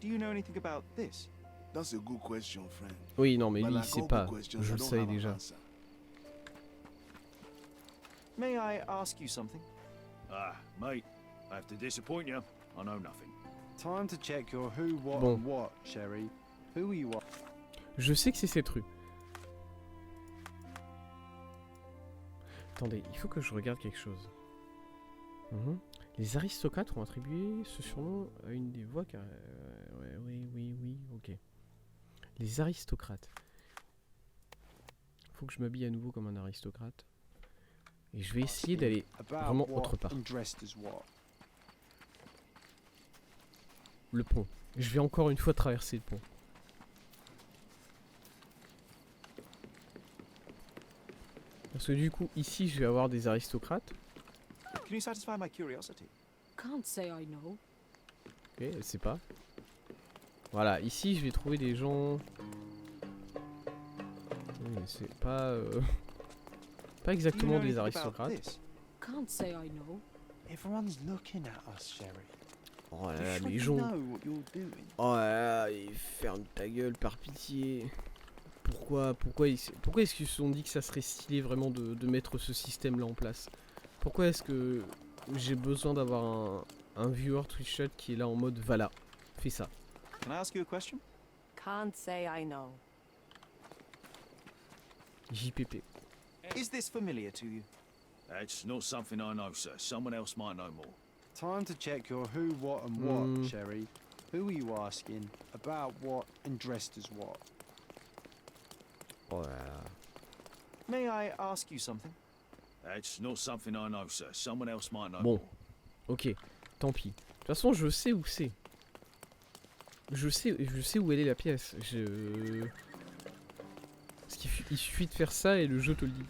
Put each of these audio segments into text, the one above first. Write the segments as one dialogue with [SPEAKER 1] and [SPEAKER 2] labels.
[SPEAKER 1] Do you know anything about this?
[SPEAKER 2] That's a good question, friend.
[SPEAKER 3] Oui, non, mais
[SPEAKER 2] But
[SPEAKER 3] lui, il
[SPEAKER 2] like
[SPEAKER 3] sait
[SPEAKER 2] all
[SPEAKER 3] pas.
[SPEAKER 2] good questions,
[SPEAKER 3] Je
[SPEAKER 2] I
[SPEAKER 3] le
[SPEAKER 2] don't
[SPEAKER 3] savais
[SPEAKER 2] have an
[SPEAKER 3] déjà.
[SPEAKER 2] answer.
[SPEAKER 1] May I ask you something?
[SPEAKER 4] Ah, mate, I have to disappoint you. I know nothing.
[SPEAKER 5] Time to check your who, what,
[SPEAKER 3] Bon.
[SPEAKER 5] and what, Sherry. Who are you?
[SPEAKER 3] Je sais que c'est cette rue. Attendez, il faut que je regarde quelque chose. Les aristocrates ont attribué ce surnom à une des voix car... oui, ok. Les aristocrates. Faut que je m'habille à nouveau comme un aristocrate. Et je vais essayer d'aller vraiment autre part. Le pont. Je vais encore une fois traverser le pont. Parce que du coup, ici, je vais avoir des aristocrates.
[SPEAKER 1] Can you satisfy my curiosity?
[SPEAKER 6] Can't say I know.
[SPEAKER 3] Ok, elle sait pas. Voilà, ici, je vais trouver des gens... Oui, mais c'est pas... pas
[SPEAKER 1] Do you
[SPEAKER 3] exactement
[SPEAKER 1] know
[SPEAKER 3] des
[SPEAKER 1] anything about
[SPEAKER 3] aristocrates.
[SPEAKER 1] this?
[SPEAKER 6] Can't say I know.
[SPEAKER 5] Everyone's looking at us, Sherry.
[SPEAKER 3] Oh là
[SPEAKER 1] You
[SPEAKER 3] là,
[SPEAKER 1] surely
[SPEAKER 3] les gens...
[SPEAKER 1] know what you're doing.
[SPEAKER 3] Oh là là, et ferme ta gueule par pitié. Pourquoi est-ce qu'ils se sont dit que ça serait stylé vraiment de mettre ce système là en place? Pourquoi est-ce que j'ai besoin d'avoir un viewer Twitch chat qui est là en mode voilà, fais ça.
[SPEAKER 1] Can I ask you a question?
[SPEAKER 6] Can't say I know.
[SPEAKER 3] JPP.
[SPEAKER 1] Is this familiar to you?
[SPEAKER 4] That's not something I know, sir. Someone else might know more.
[SPEAKER 5] Time to check your who, what, and what,
[SPEAKER 3] Hmm.
[SPEAKER 5] Sherry. Who are you asking? About what and dressed as what?
[SPEAKER 3] Oh là là.
[SPEAKER 1] May I ask you something?
[SPEAKER 4] That's not something I know, sir. Someone else might know
[SPEAKER 3] Bon.
[SPEAKER 4] more.
[SPEAKER 3] Ok, tant pis. De toute façon, je sais où c'est. Je sais où elle est la pièce. Il suffit de faire ça et le jeu te le dit.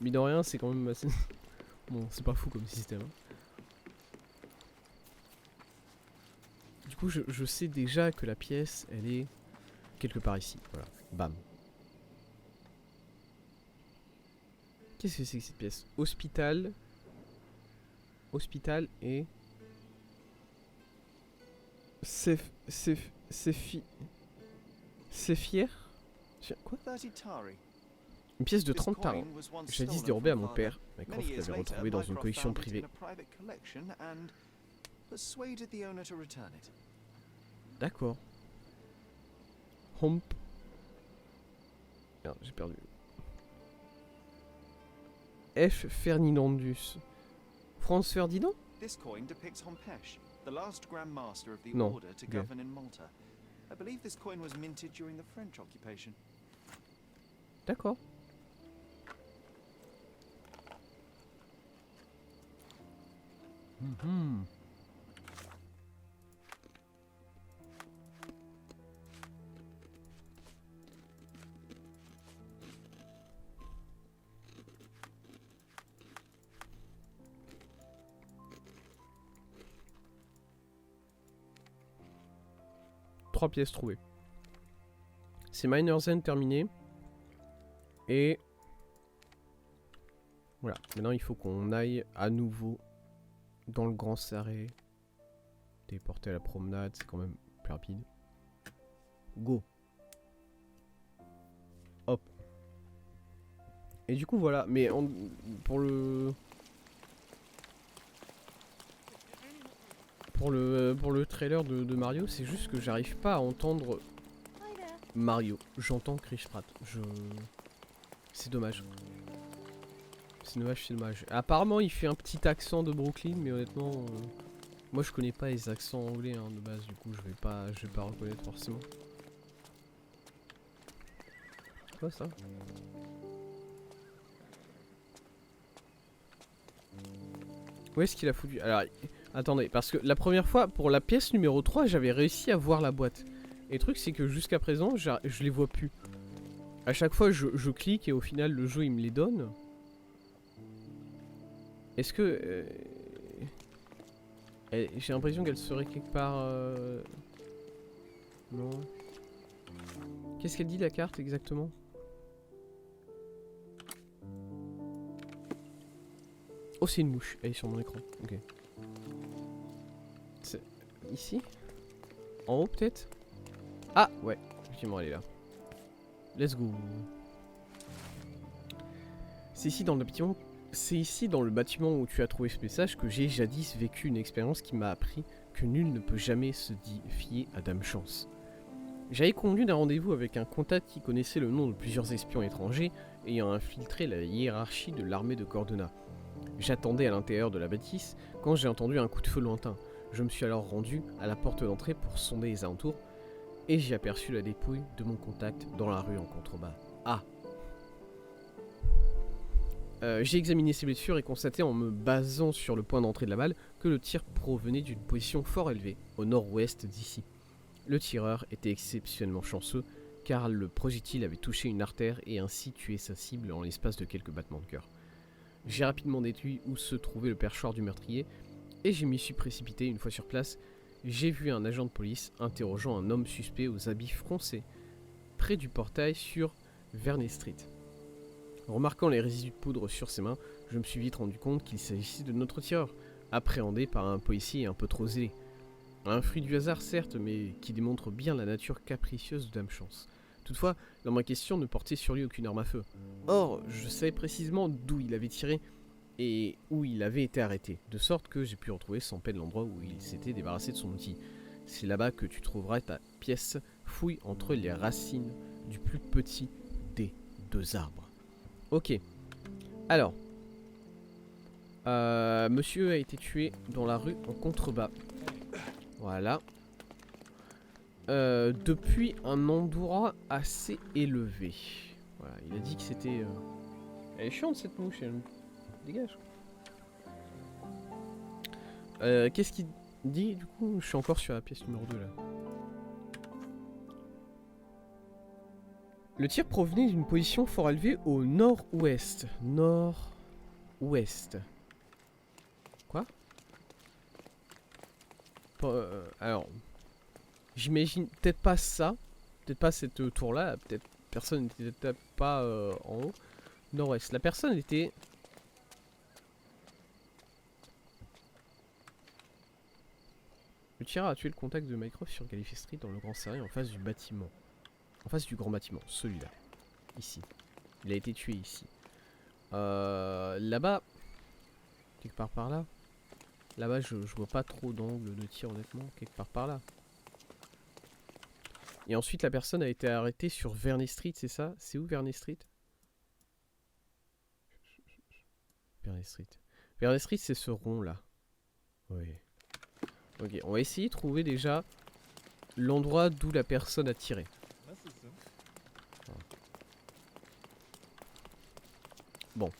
[SPEAKER 3] Mais de rien, c'est quand même assez... Bon, c'est pas fou comme système. Hein. Du coup, je sais déjà que la pièce, elle est quelque part ici. Voilà, bam. Qu'est-ce que c'est que cette pièce? Hôpital. Hôpital et... C'est fier? Quoi?
[SPEAKER 1] 30 Tari.
[SPEAKER 3] Une pièce de
[SPEAKER 1] This
[SPEAKER 3] 30
[SPEAKER 1] coin
[SPEAKER 3] tarans.
[SPEAKER 1] was once
[SPEAKER 3] Jadis
[SPEAKER 1] stolen
[SPEAKER 3] dérobée à
[SPEAKER 1] from
[SPEAKER 3] mon
[SPEAKER 1] father.
[SPEAKER 3] père. Mycroft
[SPEAKER 1] Many years
[SPEAKER 3] l'avait
[SPEAKER 1] later,
[SPEAKER 3] retrouvée dans une
[SPEAKER 1] Mycroft
[SPEAKER 3] collection
[SPEAKER 1] found it
[SPEAKER 3] privée.
[SPEAKER 1] in a private collection and persuaded the owner to return it.
[SPEAKER 3] D'accord. Homp. Merde, j'ai perdu. F. Ferdinandus. Franz Ferdinand?
[SPEAKER 1] This coin depicts Hompesh, the last Grand Master of the
[SPEAKER 3] Non.
[SPEAKER 1] Order to
[SPEAKER 3] Ok.
[SPEAKER 1] govern in Malta. I believe this coin was minted during the French occupation.
[SPEAKER 3] D'accord. Trois pièces trouvées. C'est Miner's End terminé. Et... Voilà. Maintenant, il faut qu'on aille à nouveau dans le Grand Sarré. Téléporter à la promenade, c'est quand même plus rapide. Go. Hop. Et du coup, voilà. Mais pour le... Pour le trailer de Mario, c'est juste que j'arrive pas à entendre Mario. J'entends Chris Pratt. C'est dommage. C'est dommage, c'est dommage. Apparemment, il fait un petit accent de Brooklyn, mais honnêtement, moi je connais pas les accents anglais hein, de base, du coup je vais pas reconnaître forcément. C'est quoi ça? Où est-ce qu'il a foutu? Alors, attendez, parce que la première fois, pour la pièce numéro 3, j'avais réussi à voir la boîte. Et le truc, c'est que jusqu'à présent, je les vois plus. À chaque fois, je clique et au final, le jeu, il me les donne. Est-ce que... j'ai l'impression qu'elle serait quelque part... Non. Qu'est-ce qu'elle dit, la carte, exactement? Oh, c'est une mouche. Elle est sur mon écran. Ok. C'est... Ici? En haut peut-être? Ah ouais, effectivement elle est là. Let's go. C'est ici dans le bâtiment. C'est ici dans le bâtiment où tu as trouvé ce message que j'ai jadis vécu une expérience qui m'a appris que nul ne peut jamais se fier à Dame Chance. J'avais convenu d'un rendez-vous avec un contact qui connaissait le nom de plusieurs espions étrangers ayant infiltré la hiérarchie de l'armée de Cordona. J'attendais à l'intérieur de la bâtisse quand j'ai entendu un coup de feu lointain. Je me suis alors rendu à la porte d'entrée pour sonder les alentours et j'ai aperçu la dépouille de mon contact dans la rue en contrebas. Ah! J'ai examiné ses blessures et constaté en me basant sur le point d'entrée de la balle que le tir provenait d'une position fort élevée, au nord-ouest d'ici. Le tireur était exceptionnellement chanceux car le projectile avait touché une artère et ainsi tué sa cible en l'espace de quelques battements de cœur. J'ai rapidement déduit où se trouvait le perchoir du meurtrier et je m'y suis précipité. Une fois sur place, j'ai vu un agent de police interrogeant un homme suspect aux habits froncés près du portail sur Verney Street. Remarquant les résidus de poudre sur ses mains, je me suis vite rendu compte qu'il s'agissait de notre tireur, appréhendé par un policier un peu trop zélé. Un fruit du hasard certes, mais qui démontre bien la nature capricieuse de Dame Chance. Toutefois, l'homme en question ne portait sur lui aucune arme à feu. Or, je savais précisément d'où il avait tiré et où il avait été arrêté, de sorte que j'ai pu retrouver sans peine l'endroit où il s'était débarrassé de son outil. C'est là-bas que tu trouveras ta pièce, fouille entre les racines du plus petit des deux arbres. Ok. Alors. Monsieur a été tué dans la rue en contrebas. Voilà. Depuis un endroit assez élevé. Voilà, il a dit que c'était... Elle est chiante cette mouche, elle dégage. Qu'est-ce qu'il dit du coup? Je suis encore sur la pièce numéro 2 là. Le tir provenait d'une position fort élevée au nord-ouest. Nord-ouest. Quoi? Alors, j'imagine peut-être pas ça. Peut-être pas cette tour-là. Peut-être personne n'était peut-être pas en haut. Nord-ouest. La personne était... Le tireur a tué le contact de Mycroft sur Gallifrey Street dans le Grand Serré en face du bâtiment. En face du grand bâtiment, celui-là. Ici. Il a été tué ici. Là-bas. Quelque part par là. Là-bas, je vois pas trop d'angle de tir, honnêtement. Quelque part par là. Et ensuite, la personne a été arrêtée sur Verney Street, c'est ça? C'est où Verney Street? Verney Street. Verney Street, c'est ce rond-là. Oui. Ok, on va essayer de trouver déjà l'endroit d'où la personne a tiré. Bon.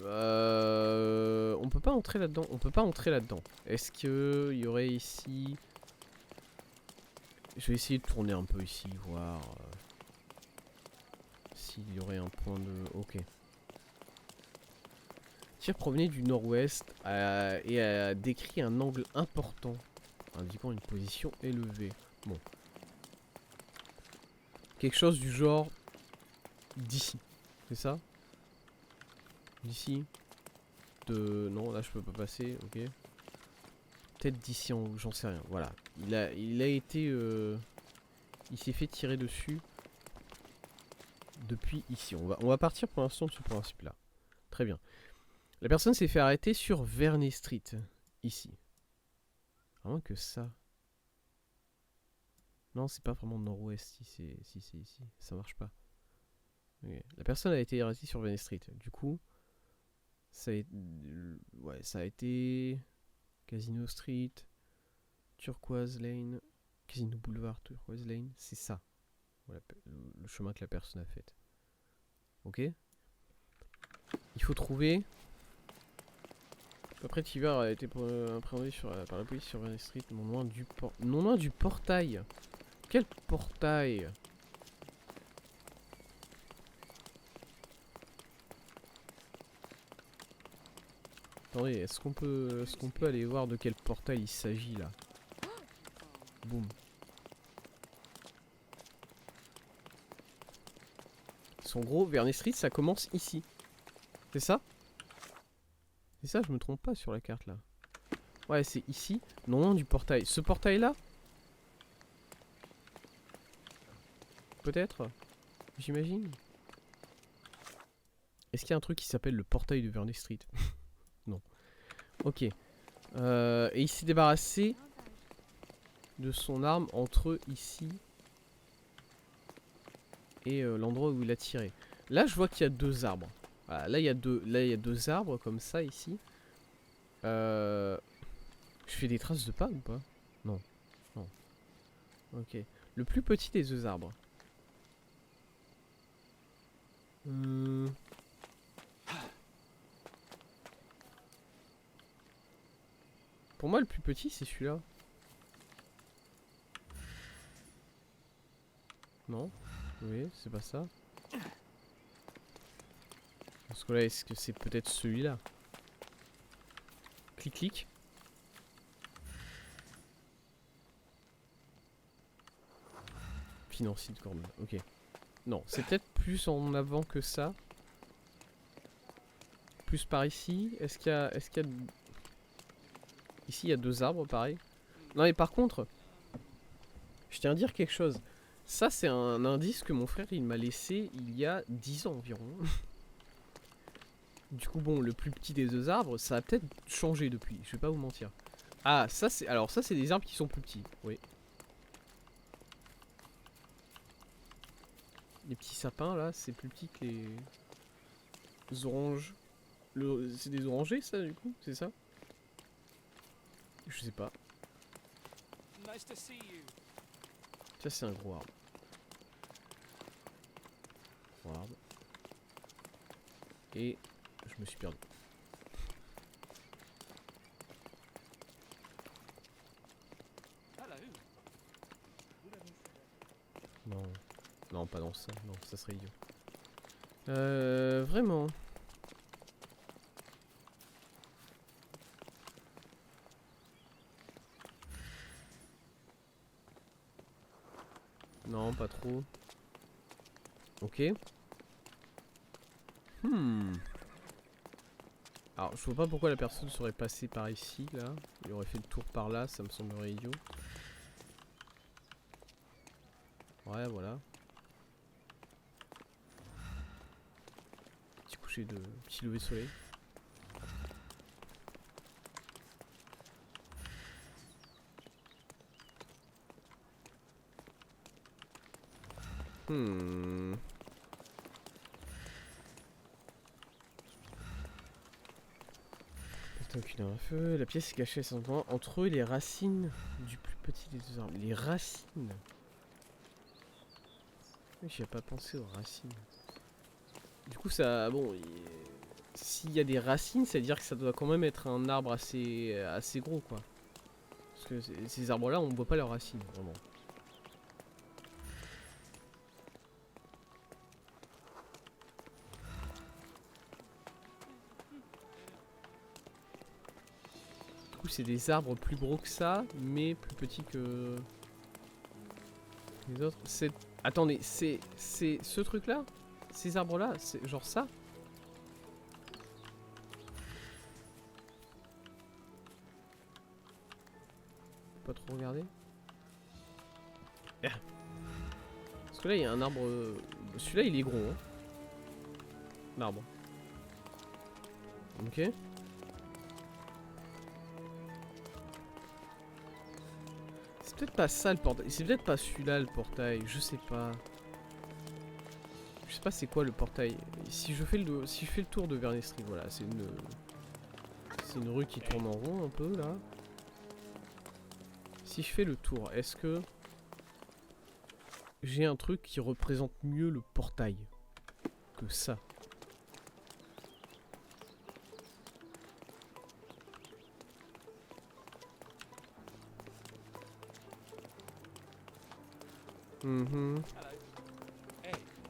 [SPEAKER 3] On peut pas entrer là-dedans. On peut pas entrer là-dedans. Est-ce que il y aurait ici... Je vais essayer de tourner un peu ici, voir s'il y aurait un point de... Ok. Tir provenait du nord-ouest et a décrit un angle important, indiquant une position élevée. Bon. Quelque chose du genre d'ici. C'est ça? D'ici. Non, là je peux pas passer, ok. Peut-être d'ici en haut, j'en sais rien. Voilà. Il a été... il s'est fait tirer dessus depuis ici. On va partir pour l'instant de ce principe-là. Très bien. La personne s'est fait arrêter sur Verney Street. Ici. À moins que ça... Non, c'est pas vraiment nord-ouest. Si c'est ici. Ça marche pas. Okay. La personne a été arrêtée sur Verney Street. Du coup... Ça a été Casino Street, Turquoise Lane, Casino Boulevard, Turquoise Lane, c'est ça. Voilà, le chemin que la personne a fait. Ok. Il faut trouver. Après, Tiver a été appréhendé par la police sur Verney Street, non loin du portail. Quel portail? Attendez, est-ce qu'on peut aller voir de quel portail il s'agit là? Boum. En gros, Verney Street, ça commence ici. C'est ça? C'est ça, je me trompe pas sur la carte là. Ouais, c'est ici, non loin du portail. Ce portail là? Peut-être. J'imagine. Est-ce qu'il y a un truc qui s'appelle le portail de Verney Street? Non. Ok. Et il s'est débarrassé de son arme entre ici et l'endroit où il a tiré. Là, je vois qu'il y a 2 arbres. Voilà, là, il y a deux arbres comme ça ici. Je fais des traces de pas ou pas? Non. Non. Ok. Le plus petit des 2 arbres. Pour moi, le plus petit, c'est celui-là. Non? Oui, c'est pas ça. Parce que là, est-ce que c'est peut-être celui-là? Clic, clic. Financier de Cornwall, ok. Non, c'est peut-être plus en avant que ça. Plus par ici. Est-ce qu'il y a... Ici, il y a 2 arbres, pareil. Non, mais par contre, je tiens à dire quelque chose. Ça, c'est un indice que mon frère, il m'a laissé il y a 10 ans environ. Du coup, bon, le plus petit des 2 arbres, ça a peut-être changé depuis. Je vais pas vous mentir. Ah, ça, c'est... Alors, ça, c'est des arbres qui sont plus petits. Oui. Les petits sapins, là, c'est plus petit que les oranges. C'est des orangers, ça, du coup? C'est ça? Je sais pas. Ça, c'est un gros arbre. Gros arbre. Et je me suis perdu. Non. Non, pas dans ça. Non, ça serait idiot. Vraiment. Non, pas trop. Ok. Alors, je vois pas pourquoi la personne serait passée par ici, là. Il aurait fait le tour par là, ça me semblerait idiot. Ouais, voilà. Petit coucher de... Petit lever de soleil. Un feu. La pièce est cachée à cet endroit entre eux et les racines du plus petit des 2 arbres. Les racines. J'y ai pas pensé aux racines. Du coup, ça, bon, s'il y a des racines, ça veut dire que ça doit quand même être un arbre assez gros, quoi. Parce que ces arbres-là, on ne voit pas leurs racines, vraiment. C'est des arbres plus gros que ça, mais plus petits que les autres. Attendez, c'est ce truc-là? Ces arbres-là? C'est genre ça? Pas trop regarder. Parce que là, il y a un arbre... Celui-là, il est gros, hein. L'arbre. Ok. C'est peut-être pas ça le portail. C'est peut-être pas celui-là le portail. Je sais pas. Je sais pas c'est quoi le portail. Si je fais le tour de Verney Street, voilà, c'est une rue qui tourne en rond un peu là. Si je fais le tour, est-ce que j'ai un truc qui représente mieux le portail que ça?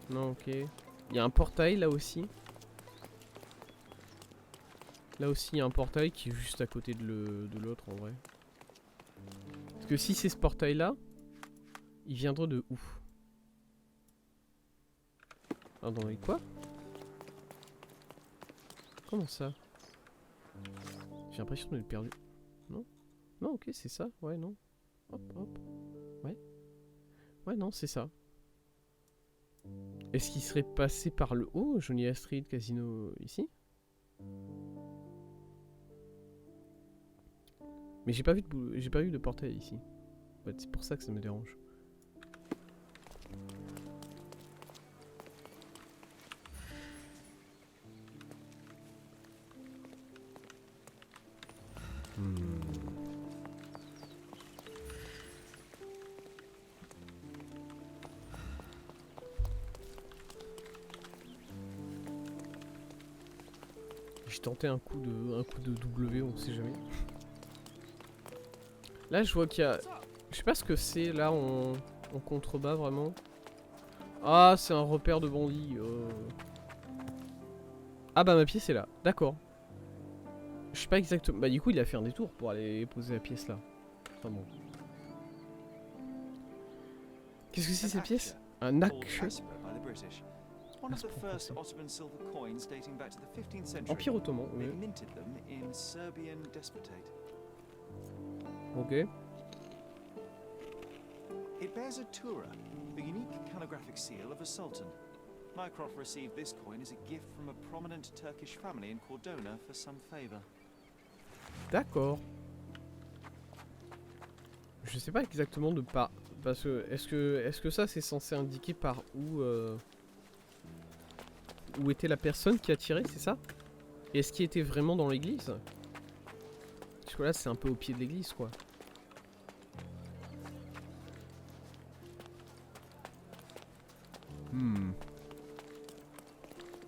[SPEAKER 3] Non, ok. Il y a un portail là aussi. Là aussi, il y a un portail qui est juste à côté de l'autre en vrai. Parce que si c'est ce portail là, il viendrait de où? Attendez, quoi? Comment ça? J'ai l'impression de le perdu. Non? Non, ok, c'est ça. Ouais, non. Hop, hop. Ouais. Ouais, non, c'est ça. Est-ce qu'il serait passé par le haut, Johnny Astrid Casino, ici? Mais j'ai pas vu de portail ici. En fait, c'est pour ça que ça me dérange. J'ai tenté un coup de W, on sait jamais. Là, je vois qu'il y a... Je sais pas ce que c'est, là, en contrebas, vraiment. Ah, c'est un repère de bandits. Ah bah, ma pièce est là. D'accord. Je sais pas exactement... Bah, du coup, il a fait un détour pour aller poser la pièce, là. Enfin bon. Qu'est-ce que c'est, cette pièce? Un akche.
[SPEAKER 1] One of the first Ottoman silver coins dating back to the 15th century.
[SPEAKER 3] Empire ottoman, oui.
[SPEAKER 1] They minted them in Serbian despotate.
[SPEAKER 3] Ok.
[SPEAKER 1] It bears a tura, the unique calligraphic seal of a sultan. Mycroft received this coin as a gift from a prominent Turkish family in Cordona for some favor.
[SPEAKER 3] D'accord. Je sais pas exactement de par... Parce que est-ce que ça c'est censé indiquer par où était la personne qui a tiré, c'est ça? Et est-ce qu'il était vraiment dans l'église? Parce que là c'est un peu au pied de l'église quoi.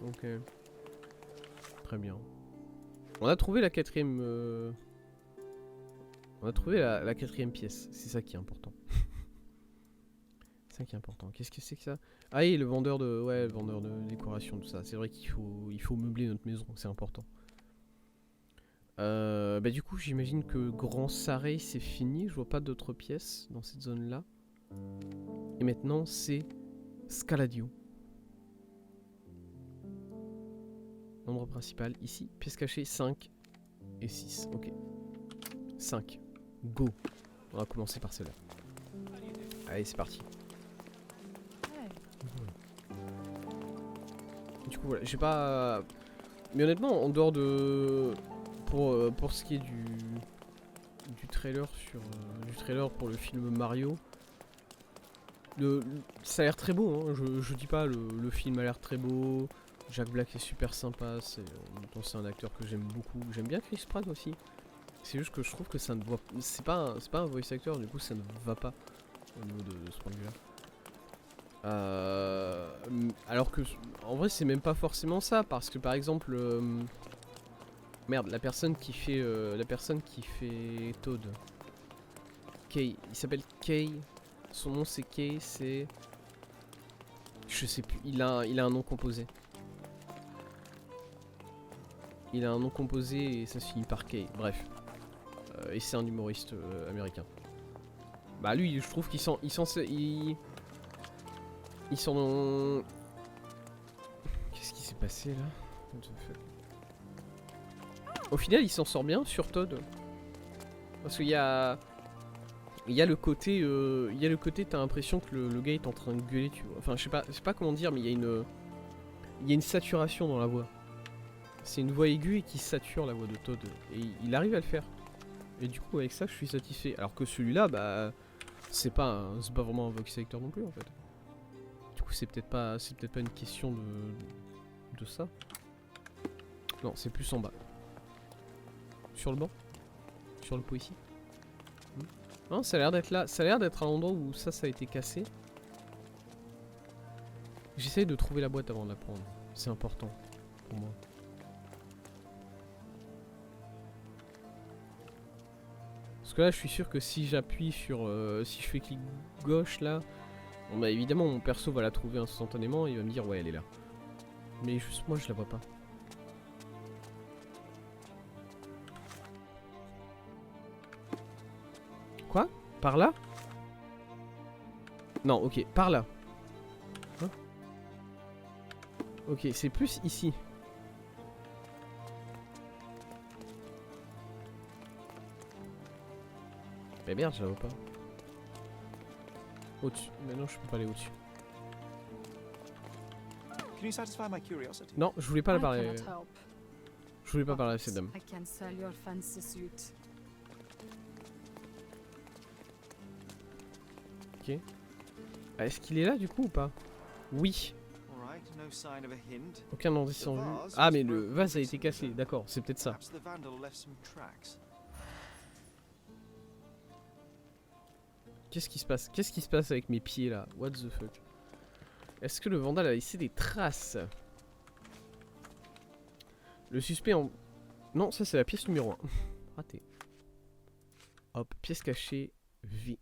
[SPEAKER 3] Ok. Très bien. On a trouvé la quatrième... On a trouvé la quatrième pièce. C'est ça qui est important. C'est ça qui est important. Qu'est-ce que c'est que ça? Ah oui, le vendeur de... Ouais, le vendeur de décoration, tout ça. C'est vrai qu'il faut meubler notre maison. C'est important. Bah du coup, j'imagine que Grand Sarey, c'est fini. Je vois pas d'autres pièces dans cette zone-là. Et maintenant, c'est Scaladio. Endroit principal, ici. Pièce cachée, 5 et 6. Ok. 5. Go. On va commencer par celle-là. Allez, c'est parti. Du coup, voilà. J'ai pas... Mais honnêtement, en dehors de... Pour ce qui est du trailer sur... du trailer pour le film Mario... ça a l'air très beau, hein. Je dis pas, le film a l'air très beau. Jack Black est super sympa, c'est un acteur que j'aime beaucoup. J'aime bien Chris Pratt aussi. C'est juste que je trouve que ça ne voit... C'est pas un voice actor, du coup ça ne va pas au niveau de ce point de vue là. Alors que en vrai c'est même pas forcément ça, parce que par exemple... merde, la personne qui fait Toad. Kay, il s'appelle Kay. Son nom c'est Kay, c'est... Je sais plus, il a un nom composé. Il a un nom composé et ça se finit par Kay, bref. Et c'est un humoriste américain. Bah lui, je trouve qu'il s'en... Qu'est-ce qui s'est passé là? Au final, il s'en sort bien sur Toad. Parce qu'il y a... Il y a le côté, t'as l'impression que le gars est en train de gueuler, tu vois. Enfin, je sais pas comment dire, mais il y a une saturation dans la voix. C'est une voix aiguë et qui sature la voix de Toad. Et il arrive à le faire. Et du coup, avec ça, je suis satisfait. Alors que celui-là, bah, c'est pas vraiment un voice actor non plus, en fait. Du coup, c'est peut-être pas une question de ça. Non, c'est plus en bas. Sur le banc. Sur le pot ici. Non, ça a l'air d'être là. Ça a l'air d'être à l'endroit où ça a été cassé. J'essaye de trouver la boîte avant de la prendre. C'est important pour moi. Parce que là, je suis sûr que si j'appuie sur... si je fais clic gauche, là... Bon, bah évidemment, mon perso va la trouver instantanément. Et il va me dire, ouais, elle est là. Mais juste moi, je la vois pas. Quoi? Par là? Non, ok, par là. Hein? Ok, c'est plus ici. Mais merde, je la vois pas. Au-dessus. Mais non, je peux pas aller au-dessus.
[SPEAKER 1] Can you satisfy my curiosity?
[SPEAKER 3] Non, je voulais pas la
[SPEAKER 6] I
[SPEAKER 3] parler.
[SPEAKER 6] cannot help.
[SPEAKER 3] Je voulais pas parler à cette dame.
[SPEAKER 6] I can sell your fancy suit.
[SPEAKER 3] Ok. Ah, est-ce qu'il est là du coup ou pas? Oui.
[SPEAKER 1] All right, no sign of a hint.
[SPEAKER 3] Aucun indice en vue. Ah mais le vase a été cassé, d'accord, c'est peut-être ça.
[SPEAKER 1] Perhaps the vandal left some tracks.
[SPEAKER 3] Qu'est-ce qui se passe? Qu'est-ce qui se passe avec mes pieds là? What the fuck? Est-ce que le vandale a laissé des traces? Le suspect en... Non, ça c'est la pièce numéro 1. Raté. Hop, pièce cachée, vie.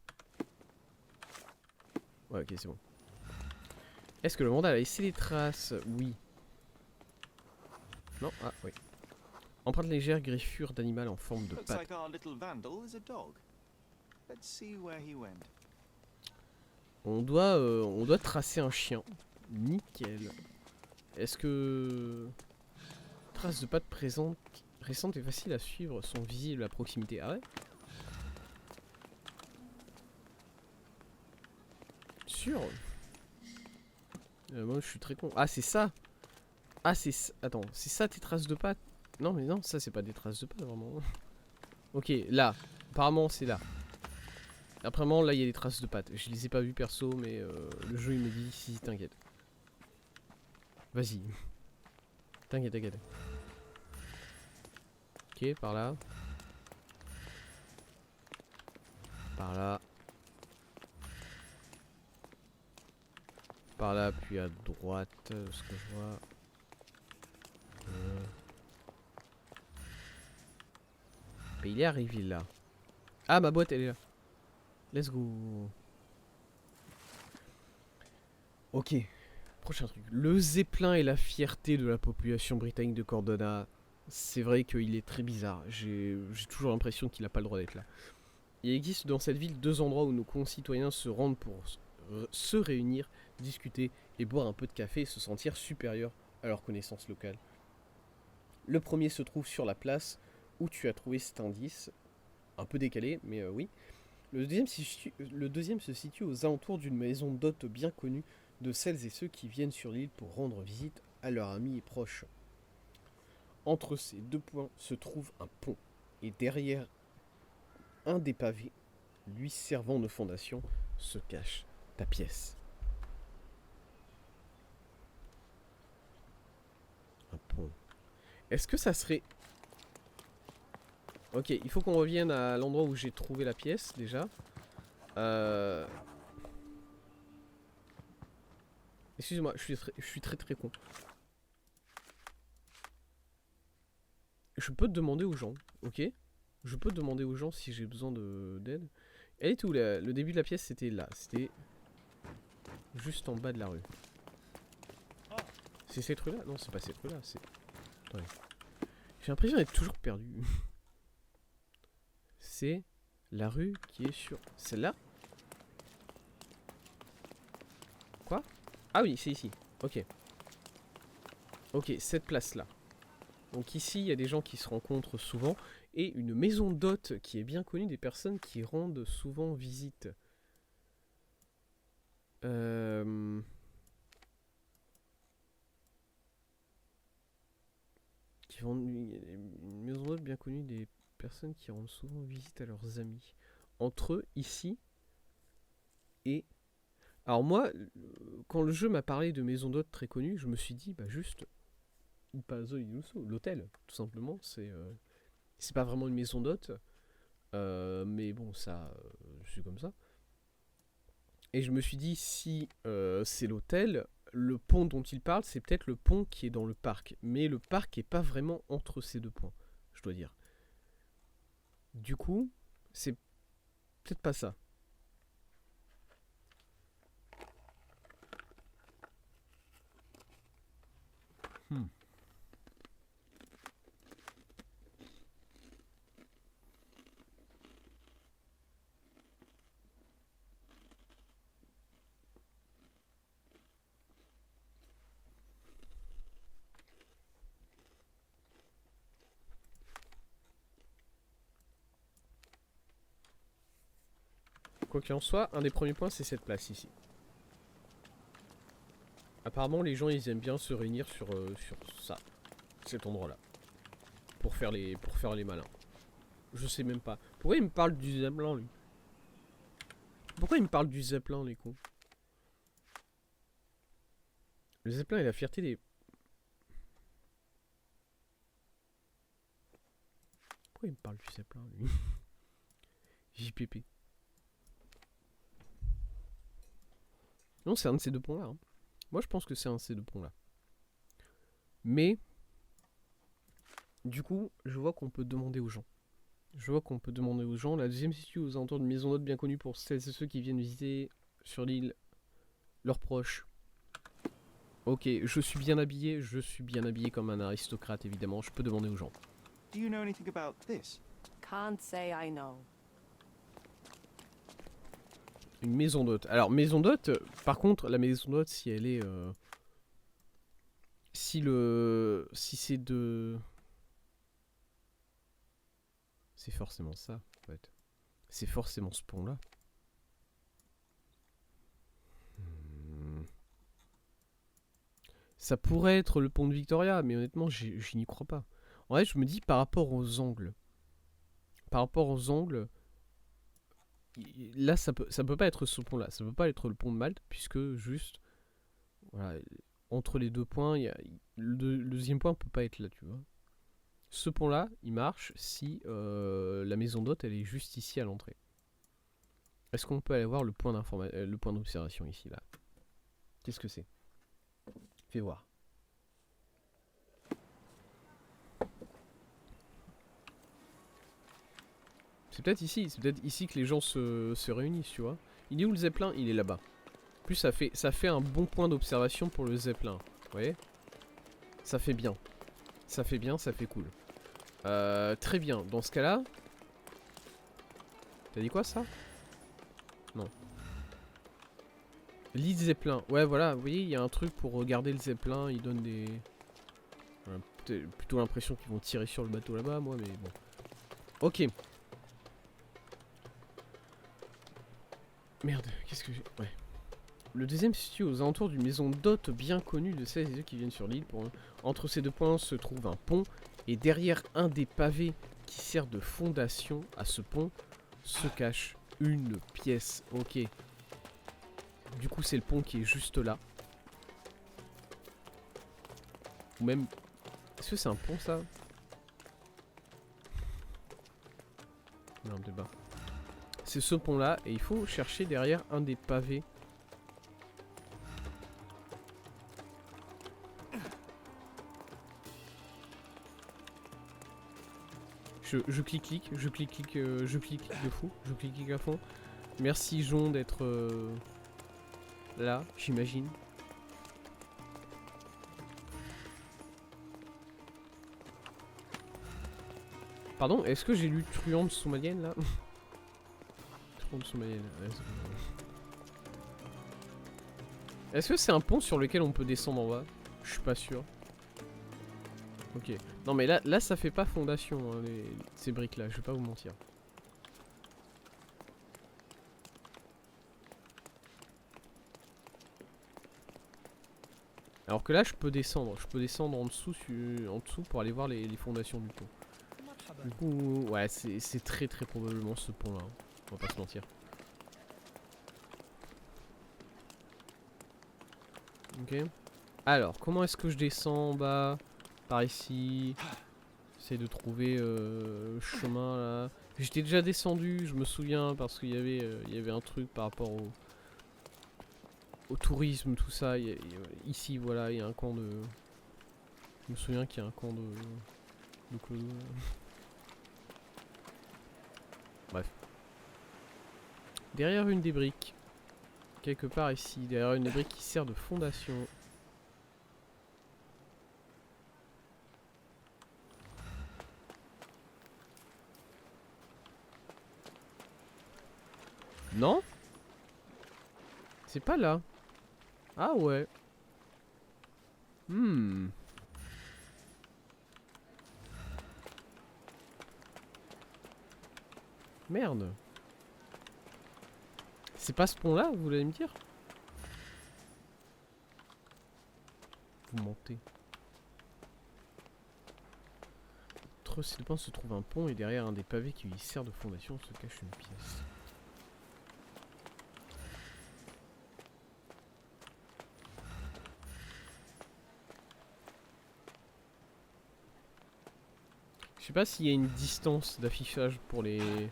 [SPEAKER 3] Ouais, ok, c'est bon. Est-ce que le vandale a laissé des traces? Oui. Non? Ah, oui. Empreinte légère, griffure d'animal en forme de
[SPEAKER 1] Looks
[SPEAKER 3] patte.
[SPEAKER 1] like our little vandal is a dog. Let's see where he went.
[SPEAKER 3] On doit tracer un chien. Nickel. Est-ce que... Traces de pattes présentes, récentes et faciles à suivre sont visibles à proximité. Ah ouais? Sûr? Moi je suis très con. Ah c'est ça? Ah c'est ça. Attends, c'est ça tes traces de pattes? Non mais non, ça c'est pas des traces de pattes vraiment. Ok, là. Apparemment c'est là. Apparemment là il y a des traces de pattes. Je les ai pas vues perso mais le jeu il me dit si t'inquiète. Vas-y. T'inquiète, t'inquiète. Ok, par là. Par là. Par là, puis à droite, ce que je vois. Mais il est arrivé là. Ah, ma boîte, elle est là. Let's go. Ok. Prochain truc. Le zeppelin est la fierté de la population britannique de Cordona. C'est vrai qu'il est très bizarre. J'ai toujours l'impression qu'il n'a pas le droit d'être là. Il existe dans cette ville 2 endroits où nos concitoyens se rendent pour se réunir, discuter et boire un peu de café et se sentir supérieurs à leur connaissance locale. Le premier se trouve sur la place où tu as trouvé cet indice. Un peu décalé, mais oui. Le deuxième se situe aux alentours d'une maison d'hôtes bien connue de celles et ceux qui viennent sur l'île pour rendre visite à leurs amis et proches. Entre ces 2 points se trouve un pont, et derrière un des pavés, lui servant de fondation, se cache ta pièce. Un pont. Est-ce que ça serait... Ok, il faut qu'on revienne à l'endroit où j'ai trouvé la pièce, déjà. Excusez-moi, je suis très con. Je peux te demander aux gens, ok? Je peux te demander aux gens si j'ai besoin d'aide. Elle est où le début de la pièce, c'était là. C'était juste en bas de la rue. C'est cette rue-là? Non, c'est pas cette rue-là. C'est... Attendez. J'ai l'impression d'être toujours perdu. C'est la rue qui est sur... Celle-là? Quoi? Ah oui, c'est ici. Ok. Ok, cette place-là. Donc ici, il y a des gens qui se rencontrent souvent. Et une maison d'hôtes qui est bien connue des personnes qui rendent souvent visite. Une maison d'hôtes bien connue des personnes qui rendent souvent visite à leurs amis. Entre eux, ici, et... Alors moi, quand le jeu m'a parlé de maison d'hôtes très connue, je me suis dit, bah juste... Palazzo Iuso, l'hôtel, tout simplement. C'est pas vraiment une maison d'hôtes. Mais bon, ça... je suis comme ça. Et je me suis dit, si c'est l'hôtel, le pont dont il parle, c'est peut-être le pont qui est dans le parc. Mais le parc est pas vraiment entre ces 2 points, je dois dire. Du coup, c'est peut-être pas ça. Quoi qu'il en soit, un des premiers points, c'est cette place ici. Apparemment, les gens, ils aiment bien se réunir sur ça, cet endroit-là, pour faire les malins. Je sais même pas. Pourquoi il me parle du Zeppelin, lui? Pourquoi il me parle du Zeppelin, les cons? Le Zeppelin est la fierté des... Pourquoi il me parle du Zeppelin, lui? JPP. Non, c'est un de ces deux ponts-là. Hein. Moi, je pense que c'est un de ces deux ponts-là. Mais... Du coup, je vois qu'on peut demander aux gens. La deuxième situe aux alentours d'une maison d'hôte bien connue pour celles et ceux qui viennent visiter sur l'île leurs proches. Ok, je suis bien habillé comme un aristocrate évidemment, je peux demander aux gens.
[SPEAKER 1] Do you know anything about this?
[SPEAKER 7] Can't say I know.
[SPEAKER 3] Une maison d'hôte. Alors maison d'hôte, par contre la maison d'hôte si elle est... Si c'est de... C'est forcément ça en fait. C'est forcément ce pont là. Ça pourrait être le pont de Victoria, mais honnêtement, je n'y crois pas. En fait, je me dis par rapport aux angles. Là, ça peut pas être ce pont-là. Ça peut pas être le pont de Malte, puisque juste... Voilà, entre les deux points, le deuxième point peut pas être là, tu vois. Ce pont-là, il marche si la maison d'hôte, elle est juste ici à l'entrée. Est-ce qu'on peut aller voir le point d'observation ici, là? Qu'est-ce que c'est? Fais voir. C'est peut-être ici que les gens se réunissent, tu vois. Il est où le Zeppelin? Il est là-bas. En plus, ça fait un bon point d'observation pour le Zeppelin. Vous voyez? Ça fait bien. Ça fait cool. Très bien. Dans ce cas-là... T'as dit quoi, ça? Non. Lit Zeppelin. Ouais, voilà. Vous voyez, il y a un truc pour regarder le Zeppelin. Il donne des... plutôt l'impression qu'ils vont tirer sur le bateau là-bas, moi, mais bon. Ok. Merde, qu'est-ce que j'ai... Ouais. Le deuxième se situe aux alentours d'une maison d'hôte bien connue de celles et ceux qui viennent sur l'île. Entre ces deux points se trouve un pont. Et derrière un des pavés qui sert de fondation à ce pont se cache une pièce. Ok. Du coup, c'est le pont qui est juste là. Ou même... Est-ce que c'est un pont, ça? Non, débat. C'est ce pont-là, et il faut chercher derrière un des pavés. Je clique de fou, je clique à fond. Merci Jon d'être là, j'imagine. Pardon, est-ce que j'ai lu Truande Somalienne là? Truande Somalienne, ouais, est-ce que c'est un pont sur lequel on peut descendre en bas? Je suis pas sûr. Ok. Non mais là ça fait pas fondation hein, ces briques là, je vais pas vous mentir. Alors que là je peux descendre en dessous pour aller voir les fondations du pont. Du coup ouais c'est très probablement ce pont là, hein. On va pas se mentir. Ok. Alors comment est-ce que je descends en bas? Par ici. J'essaie de trouver le chemin là. J'étais déjà descendu, je me souviens, parce qu'il y avait un truc par rapport au tourisme, tout ça. Ici, voilà, il y a un camp de... Je me souviens qu'il y a un camp de clodo. Bref. Derrière une des briques. Quelque part ici. Derrière une des briques qui sert de fondation. Non? C'est pas là. Ah ouais. Merde. C'est pas ce pont là, vous allez me dire? vous mentez. Entre ces deux pans se trouve un pont et derrière un des pavés qui lui sert de fondation se cache une pièce. Je sais pas s'il y a une distance d'affichage pour les...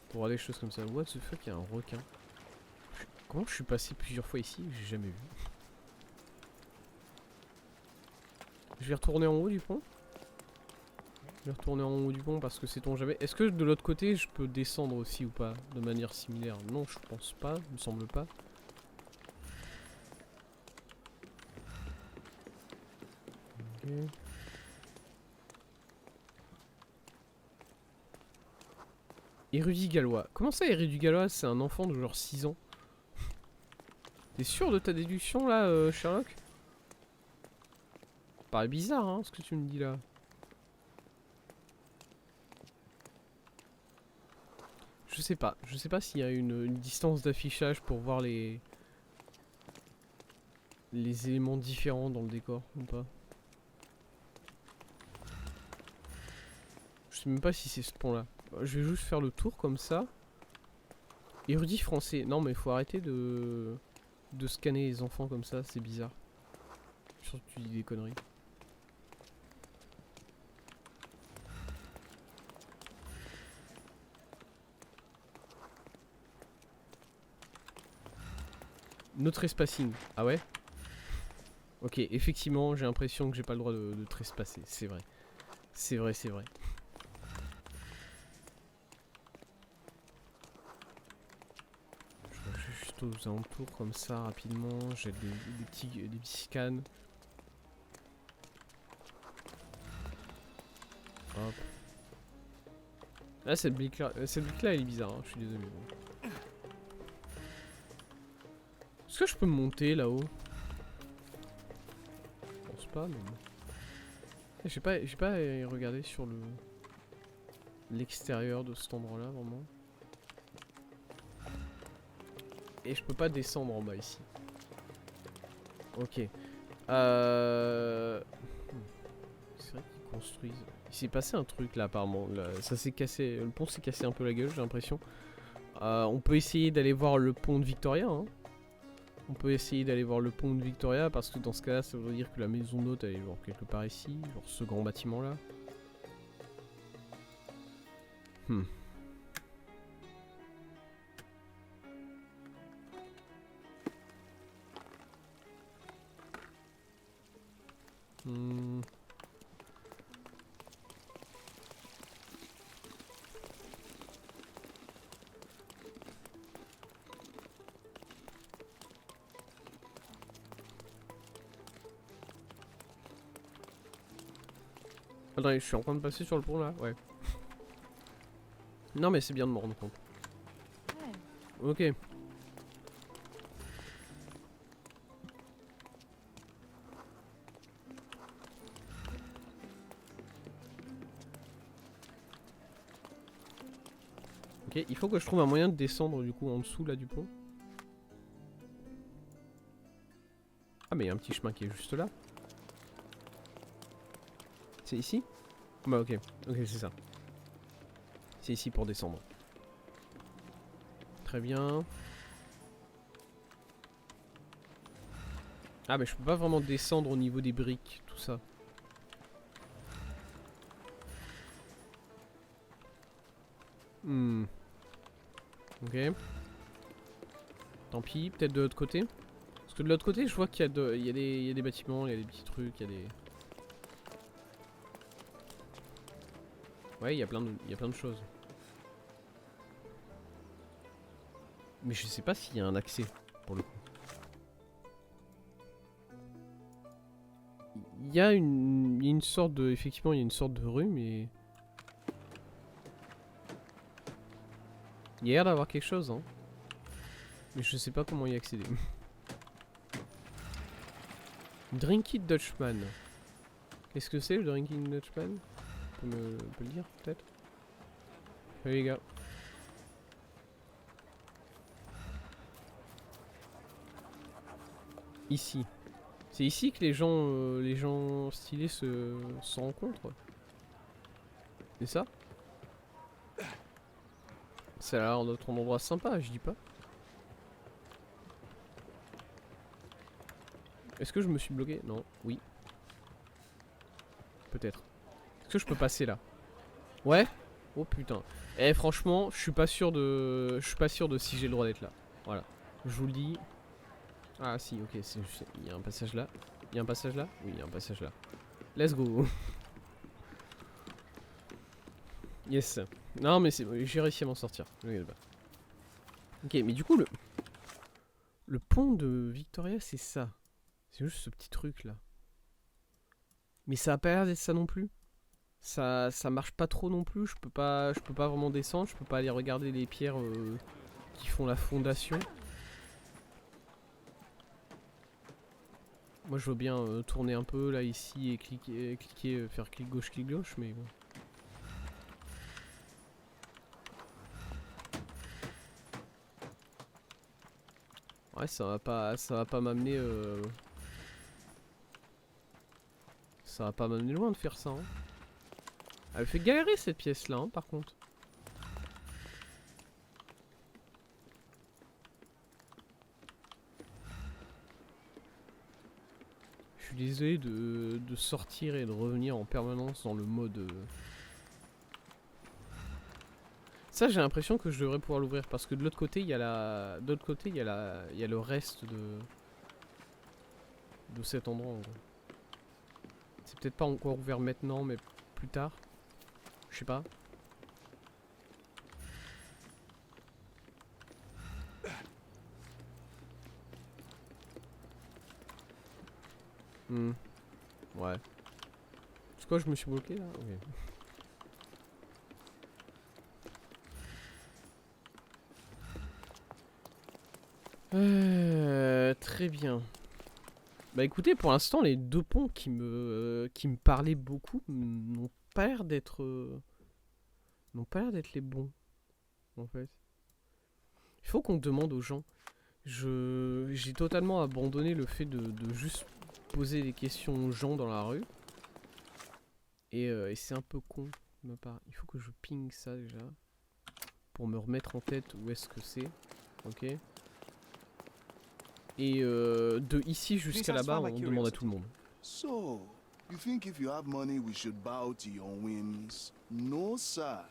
[SPEAKER 3] pour voir des choses comme ça. What the fuck, il y a un requin. Comment je suis passé plusieurs fois ici? J'ai jamais vu. Je vais retourner en haut du pont. Je vais retourner en haut du pont parce que sait-on jamais. Est-ce que de l'autre côté je peux descendre aussi ou pas? De manière similaire? Non, je pense pas, il me semble pas. Ok. Érudit gallois. Comment ça, érudit gallois? C'est un enfant de genre 6 ans. T'es sûr de ta déduction là, Sherlock? Ça paraît bizarre, hein, ce que tu me dis là. Je sais pas s'il y a une distance d'affichage pour voir les éléments différents dans le décor ou pas. Je sais même pas si c'est ce pont là. Je vais juste faire le tour comme ça. Érudit français. Non mais il faut arrêter de scanner les enfants comme ça, c'est bizarre. Je suis sûr que tu dis des conneries. No trespassing. Ah ouais? Ok, effectivement, j'ai l'impression que j'ai pas le droit de trespasser. C'est vrai. C'est vrai, c'est vrai. Je vais juste aux alentours comme ça rapidement. J'ai des petits scans. Hop. Ah, cette brique là, elle est bizarre, hein, je suis désolé. Est-ce que je peux monter là-haut? Je pense pas, mais bon. J'ai pas regardé sur l'extérieur de cet endroit là vraiment. Et je peux pas descendre en bas ici. Ok. C'est vrai qu'ils construisent. Il s'est passé un truc là apparemment. Là, ça s'est cassé. Le pont s'est cassé un peu la gueule, j'ai l'impression. On peut essayer d'aller voir le pont de Victoria. Hein. On peut essayer d'aller voir le pont de Victoria parce que dans ce cas-là, ça veut dire que la maison d'hôte elle est genre quelque part ici, genre ce grand bâtiment là. Hmm. Hmm. Attendez, je suis en train de passer sur le pont là, ouais. Non mais c'est bien de me rendre compte. Ok. Ok, il faut que je trouve un moyen de descendre du coup en dessous là du pont. Ah mais il y a un petit chemin qui est juste là. C'est ici? Bah ok, ok c'est ça. C'est ici pour descendre. Très bien. Ah mais je peux pas vraiment descendre au niveau des briques, tout ça. Hmm. Ok. Tant pis, peut-être de l'autre côté. Parce que de l'autre côté je vois qu'il y a des bâtiments, il y a des petits trucs, il y a des... Ouais, il y a plein de choses. Mais je sais pas s'il y a un accès, pour le coup. Il y a une sorte de... Effectivement, il y a une sorte de rue, mais... Il y a l'air d'avoir quelque chose, hein. Mais je sais pas comment y accéder. Drinking Dutchman. Qu'est-ce que c'est le Drinking Dutchman? On peut le dire, peut-être? Here you go. Ici. C'est ici que les gens stylés se rencontrent. C'est ça? Ça a l'air d'être un endroit sympa, je dis pas. Est-ce que je me suis bloqué? Non. Oui. Peut-être. Est-ce que je peux passer là? Ouais? Oh putain. Eh franchement, je suis pas sûr de si j'ai le droit d'être là. Voilà. Je vous le dis. Ah si, ok, il y a un passage là. Il y a un passage là? Oui, il y a un passage là. Let's go. Yes. Non mais j'ai réussi à m'en sortir. Ok, mais du coup le pont de Victoria, c'est ça. C'est juste ce petit truc là. Mais ça a pas l'air d'être ça non plus. Ça marche pas trop non plus. Je peux pas vraiment descendre. Je peux pas aller regarder les pierres qui font la fondation. Moi je veux bien tourner un peu là ici et cliquer, faire clic gauche, mais bon. Ouais, ça va pas m'amener ça va pas m'amener loin de faire ça. Hein. Elle fait galérer cette pièce là, hein, par contre. Je suis désolé de sortir et de revenir en permanence dans le mode. Ça, j'ai l'impression que je devrais pouvoir l'ouvrir parce que de l'autre côté, il y a il y a le reste de cet endroit. En gros. C'est peut-être pas encore ouvert maintenant, mais plus tard. Je sais pas. Ouais. C'est quoi, je me suis bloqué là? Ok. Très bien. Bah écoutez, pour l'instant, les deux ponts qui me parlaient beaucoup n'ont pas l'air d'être les bons, en fait. Il faut qu'on demande aux gens. J'ai totalement abandonné le fait de juste poser des questions aux gens dans la rue. Et c'est un peu con de ma part. Il faut que je ping ça déjà. Pour me remettre en tête où est-ce que c'est. Ok. Et de ici jusqu'à là-bas, on demande à tout le monde.
[SPEAKER 2] So, you think if you have money, we should bow to your whims? No, sir.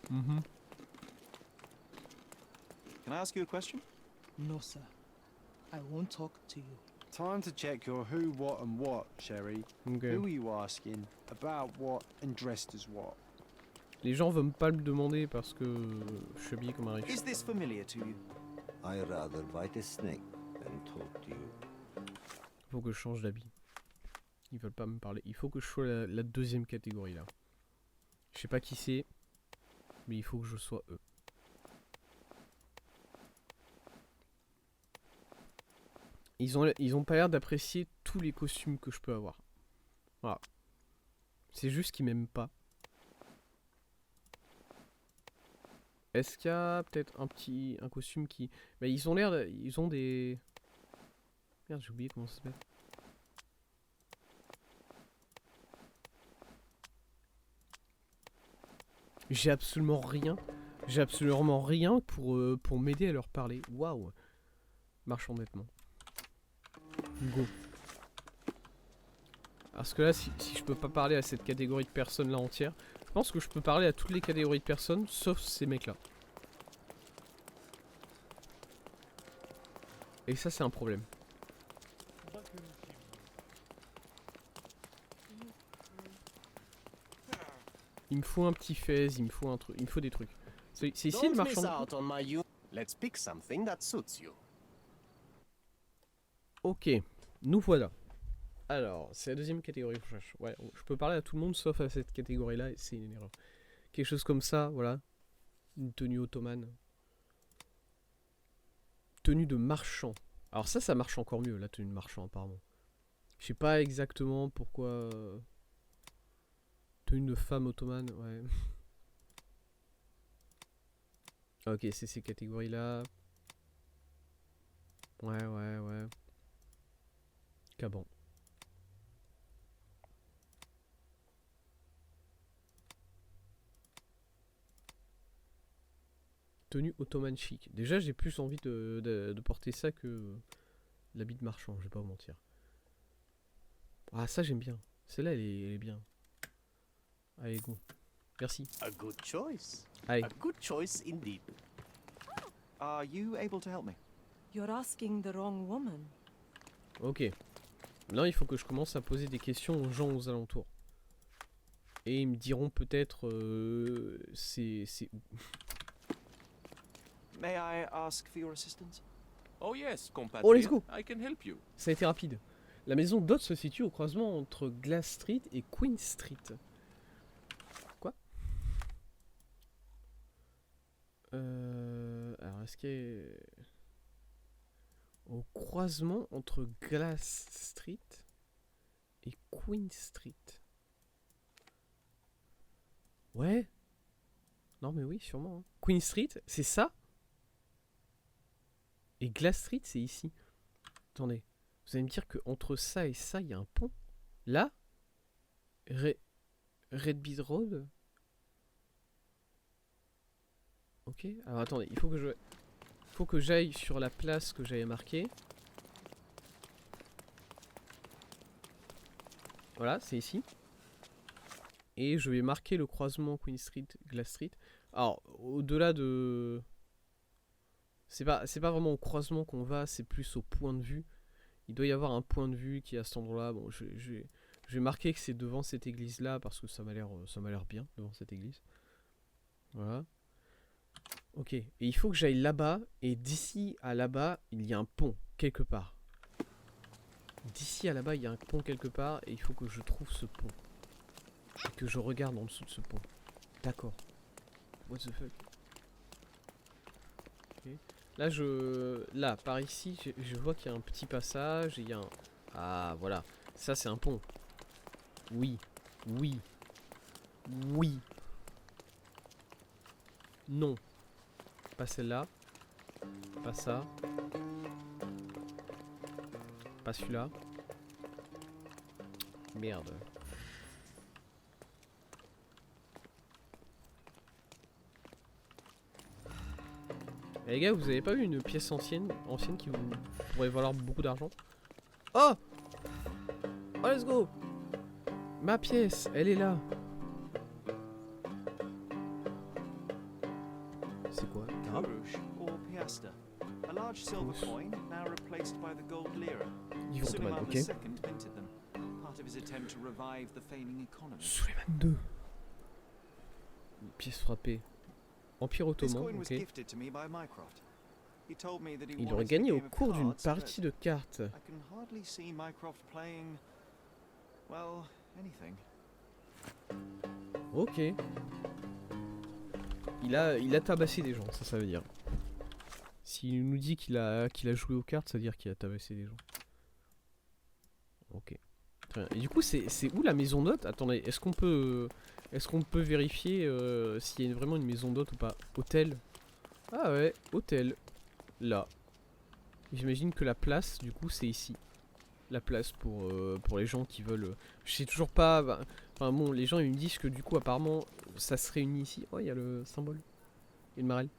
[SPEAKER 1] Can I ask you a question?
[SPEAKER 8] No, sir. I won't talk to you.
[SPEAKER 5] Time to check your who, what, and what, Sherry.
[SPEAKER 3] Okay.
[SPEAKER 5] Who are you asking? About what and dressed as what?
[SPEAKER 3] Les gens veulent pas le demander parce que je suis habillé comme un riche.
[SPEAKER 1] Is this familiar to you?
[SPEAKER 9] I rather bite a snake than talk to you.
[SPEAKER 3] Faut que je change d'habit. Ils veulent pas me parler. Il faut que je sois la deuxième catégorie là. Je sais pas qui c'est, mais il faut que je sois eux. Ils ont pas l'air d'apprécier tous les costumes que je peux avoir. Voilà. C'est juste qu'ils m'aiment pas. Est-ce qu'il y a peut-être un costume qui... Bah ils ont des... Merde, j'ai oublié comment ça s'appelle. J'ai absolument rien pour m'aider à leur parler. Waouh. Marchons bêtement. Go. Parce que là, si je peux pas parler à cette catégorie de personnes là entière, je pense que je peux parler à toutes les catégories de personnes, sauf ces mecs là. Et ça, c'est un problème. Il me faut un petit fez, il me faut un truc, il me faut des trucs. C'est ici le marchand.
[SPEAKER 9] Let's pick something that suits you.
[SPEAKER 3] Ok, nous voilà. Alors, c'est la deuxième catégorie que je cherche. Ouais, je peux parler à tout le monde sauf à cette catégorie-là, et c'est une erreur. Quelque chose comme ça, voilà. Une tenue ottomane. Tenue de marchand. Alors ça marche encore mieux, la tenue de marchand, apparemment. Je sais pas exactement pourquoi... Tenue de femme ottomane, ouais. Ok, c'est ces catégories-là. Ouais. Azkaban. Tenue ottomane chic. Déjà, j'ai plus envie de porter ça que l'habit de marchand, je vais pas vous mentir. Ah, ça, j'aime bien. Celle-là, elle est bien. Allez, go. Merci.
[SPEAKER 10] A good choice.
[SPEAKER 3] Allez.
[SPEAKER 10] A good choice indeed.
[SPEAKER 1] Are you able to help me?
[SPEAKER 7] You're asking the wrong woman.
[SPEAKER 3] Ok. Maintenant, il faut que je commence à poser des questions aux gens aux alentours. Et ils me diront peut-être c'est où.
[SPEAKER 1] May I ask for your assistance?
[SPEAKER 10] Oh yes,
[SPEAKER 3] Oh, let's
[SPEAKER 10] compatriot.
[SPEAKER 3] go.
[SPEAKER 10] I can help you.
[SPEAKER 3] Ça a été rapide. La maison Dot se situe au croisement entre Glass Street et Queen Street. Quoi? Alors, est-ce qu'il y a... Au croisement entre Glass Street et Queen Street. Ouais. Non mais oui, sûrement. Hein. Queen Street, c'est ça? Et Glass Street, c'est ici. Attendez. Vous allez me dire qu'entre ça et ça, il y a un pont? Là? Red Bead Road? Ok. Alors attendez, il faut que j'aille sur la place que j'avais marquée. Voilà, c'est ici. Et je vais marquer le croisement Queen Street, Glass Street. Alors, au-delà de... C'est pas vraiment au croisement qu'on va, c'est plus au point de vue. Il doit y avoir un point de vue qui est à cet endroit-là. Bon, je vais marquer que c'est devant cette église-là parce que ça m'a l'air bien devant cette église. Voilà. Ok, et il faut que j'aille là-bas, et d'ici à là-bas, il y a un pont, quelque part. D'ici à là-bas, il y a un pont quelque part, et il faut que je trouve ce pont. Et que je regarde en dessous de ce pont. D'accord. What the fuck? Okay. Là, par ici, je vois qu'il y a un petit passage, et il y a un... Ah, voilà. Ça, c'est un pont. Oui. Oui. Oui. Non. Pas celle-là. Pas ça. Pas celui-là. Merde. Eh les gars, vous avez pas eu une pièce ancienne qui vous pourrait valoir beaucoup d'argent? Oh! Oh, let's go! Ma pièce, elle est là. C'est quoi? Arabe?
[SPEAKER 1] Kurush or piaster. A large silver coin, now replaced by the gold lira.
[SPEAKER 3] Livre
[SPEAKER 1] Suleiman
[SPEAKER 3] automate, ok.
[SPEAKER 1] II minted them, part of his attempt to revive the failing economy.
[SPEAKER 3] Suleiman II. Une pièce frappée. Empire
[SPEAKER 1] This
[SPEAKER 3] ottoman,
[SPEAKER 1] coin was
[SPEAKER 3] ok.
[SPEAKER 1] gifted to me by Mycroft. He told me that he
[SPEAKER 3] Il
[SPEAKER 1] won
[SPEAKER 3] aurait
[SPEAKER 1] it in a
[SPEAKER 3] gagné au
[SPEAKER 1] game of
[SPEAKER 3] cours d'une
[SPEAKER 1] cards,
[SPEAKER 3] partie de cartes.
[SPEAKER 1] but I can hardly see Mycroft playing, well, anything.
[SPEAKER 3] Ok. Il a tabassé des gens, ça veut dire. S'il nous dit qu'il a joué aux cartes, ça veut dire qu'il a tabassé des gens. Ok. Très bien. Et du coup, c'est où la maison d'hôte? Attendez, est-ce qu'on peut vérifier s'il y a vraiment une maison d'hôte ou pas? Hôtel. Ah ouais, hôtel. Là. J'imagine que la place, du coup, c'est ici. La place pour les gens qui veulent... Je sais toujours pas... Enfin bon, les gens ils me disent que du coup, apparemment, ça se réunit ici. Oh, il y a le symbole. Il y a le marelle.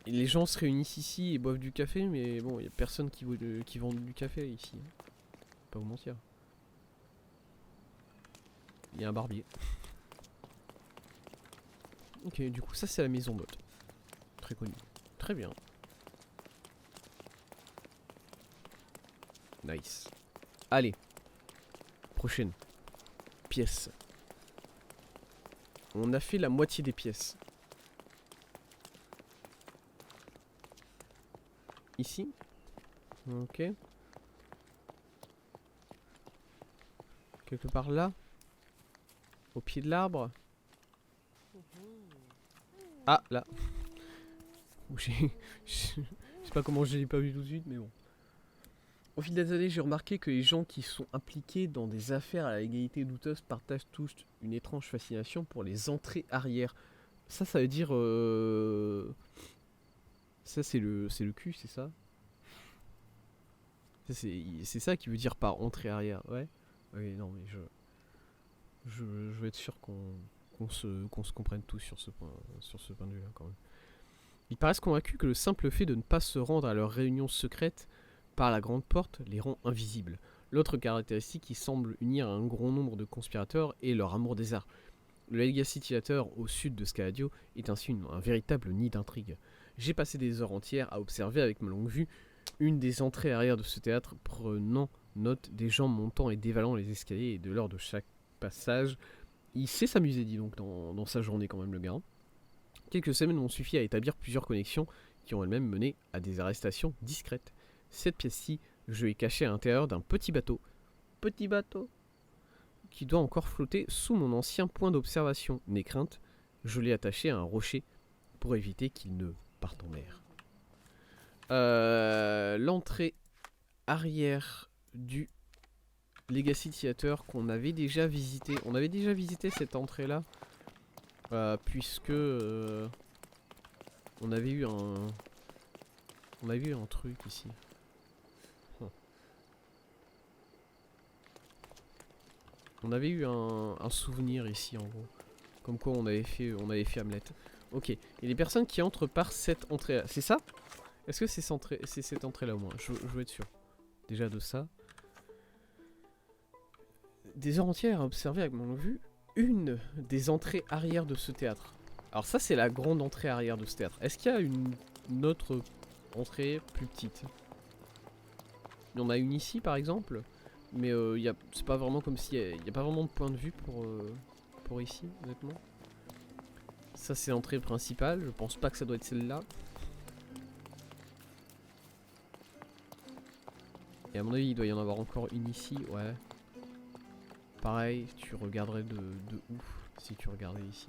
[SPEAKER 3] Et les gens se réunissent ici et boivent du café, mais bon, il y a personne qui vend du café ici. Pas vous mentir. Il y a un barbier. Ok, du coup, ça c'est la maison d'hôte. Très connue. Très bien. Nice. Allez. Prochaine. Pièce. On a fait la moitié des pièces. Ici. Ok. Quelque part là. Au pied de l'arbre. Ah, là. Je sais pas comment je l'ai pas vu tout de suite, mais bon. Au fil des années, j'ai remarqué que les gens qui sont impliqués dans des affaires à la légalité douteuse partagent tous une étrange fascination pour les entrées arrière. Ça veut dire... Ça, c'est le cul, c'est ça? C'est ça qui veut dire par entrée arrière, ouais. Oui, non, mais je veux être sûr qu'on se comprenne tous sur ce point de vue-là, quand même. Ils paraissent convaincus que le simple fait de ne pas se rendre à leur réunion secrète par la grande porte les rend invisibles. L'autre caractéristique qui semble unir un grand nombre de conspirateurs est leur amour des arts. Le Legacy Theater au sud de Scaladio est ainsi un véritable nid d'intrigue. J'ai passé des heures entières à observer avec ma longue vue une des entrées arrière de ce théâtre, prenant note des gens montant et dévalant les escaliers et de l'heure de chaque passage. Il sait s'amuser, dis donc, dans sa journée quand même, le gars. Quelques semaines m'ont suffi à établir plusieurs connexions qui ont elles-mêmes mené à des arrestations discrètes. Cette pièce-ci, je l'ai cachée à l'intérieur d'un petit bateau, qui doit encore flotter sous mon ancien point d'observation. N'aie crainte, je l'ai attaché à un rocher pour éviter qu'il ne parte en mer. L'entrée arrière du Legacy Theater qu'on avait déjà visité. On avait déjà visité cette entrée-là, puisque on avait eu un truc ici. On avait eu un souvenir ici en gros. Comme quoi on avait fait Hamlet. Ok. Et les personnes qui entrent par cette entrée là. C'est ça? Est-ce que c'est cette entrée là au moins? Je veux être sûr. Déjà de ça. Des heures entières à observer avec mon vue une des entrées arrière de ce théâtre. Alors ça c'est la grande entrée arrière de ce théâtre. Est-ce qu'il y a une autre entrée plus petite? Il y en a une ici par exemple. Mais c'est pas vraiment comme s'il n'y a pas vraiment de point de vue pour ici, honnêtement. Ça c'est l'entrée principale, je pense pas que ça doit être celle-là. Et à mon avis il doit y en avoir encore une ici, ouais. Pareil, tu regarderais de ouf si tu regardais ici.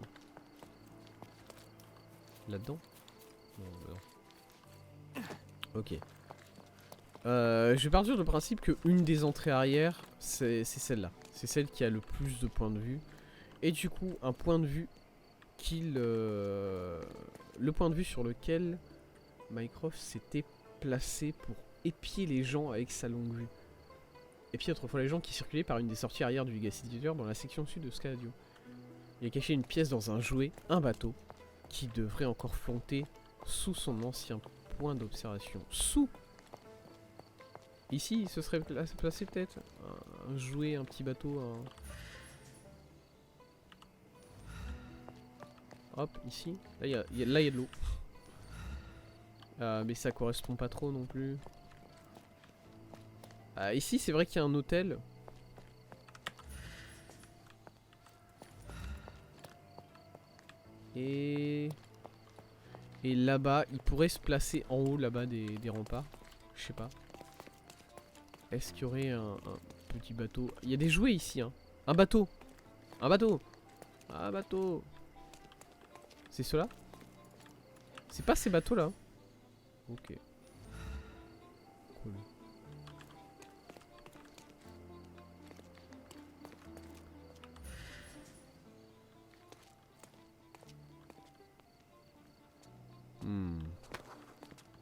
[SPEAKER 3] Là-dedans? Non. Ok. Je vais partir du principe que une des entrées arrière, c'est celle-là. C'est celle qui a le plus de points de vue. Et du coup, un point de vue le point de vue sur lequel Mycroft s'était placé pour épier les gens avec sa longue vue. Épier autrefois les gens qui circulaient par une des sorties arrière du Legacy Theater dans la section sud de Scaladio. Il a caché une pièce dans un jouet, un bateau, qui devrait encore flotter sous son ancien point d'observation. Ici, il se serait placé peut-être un jouet, un petit bateau. Hop, ici. Là, il y a de l'eau. Mais ça correspond pas trop non plus. Ici, c'est vrai qu'il y a un hôtel. Et là-bas, il pourrait se placer en haut là-bas des remparts. Je sais pas. Est-ce qu'il y aurait un petit bateau? Il y a des jouets ici, hein. Un bateau. Un bateau. Un bateau. C'est ceux-là? C'est pas ces bateaux-là. Ok. Cool.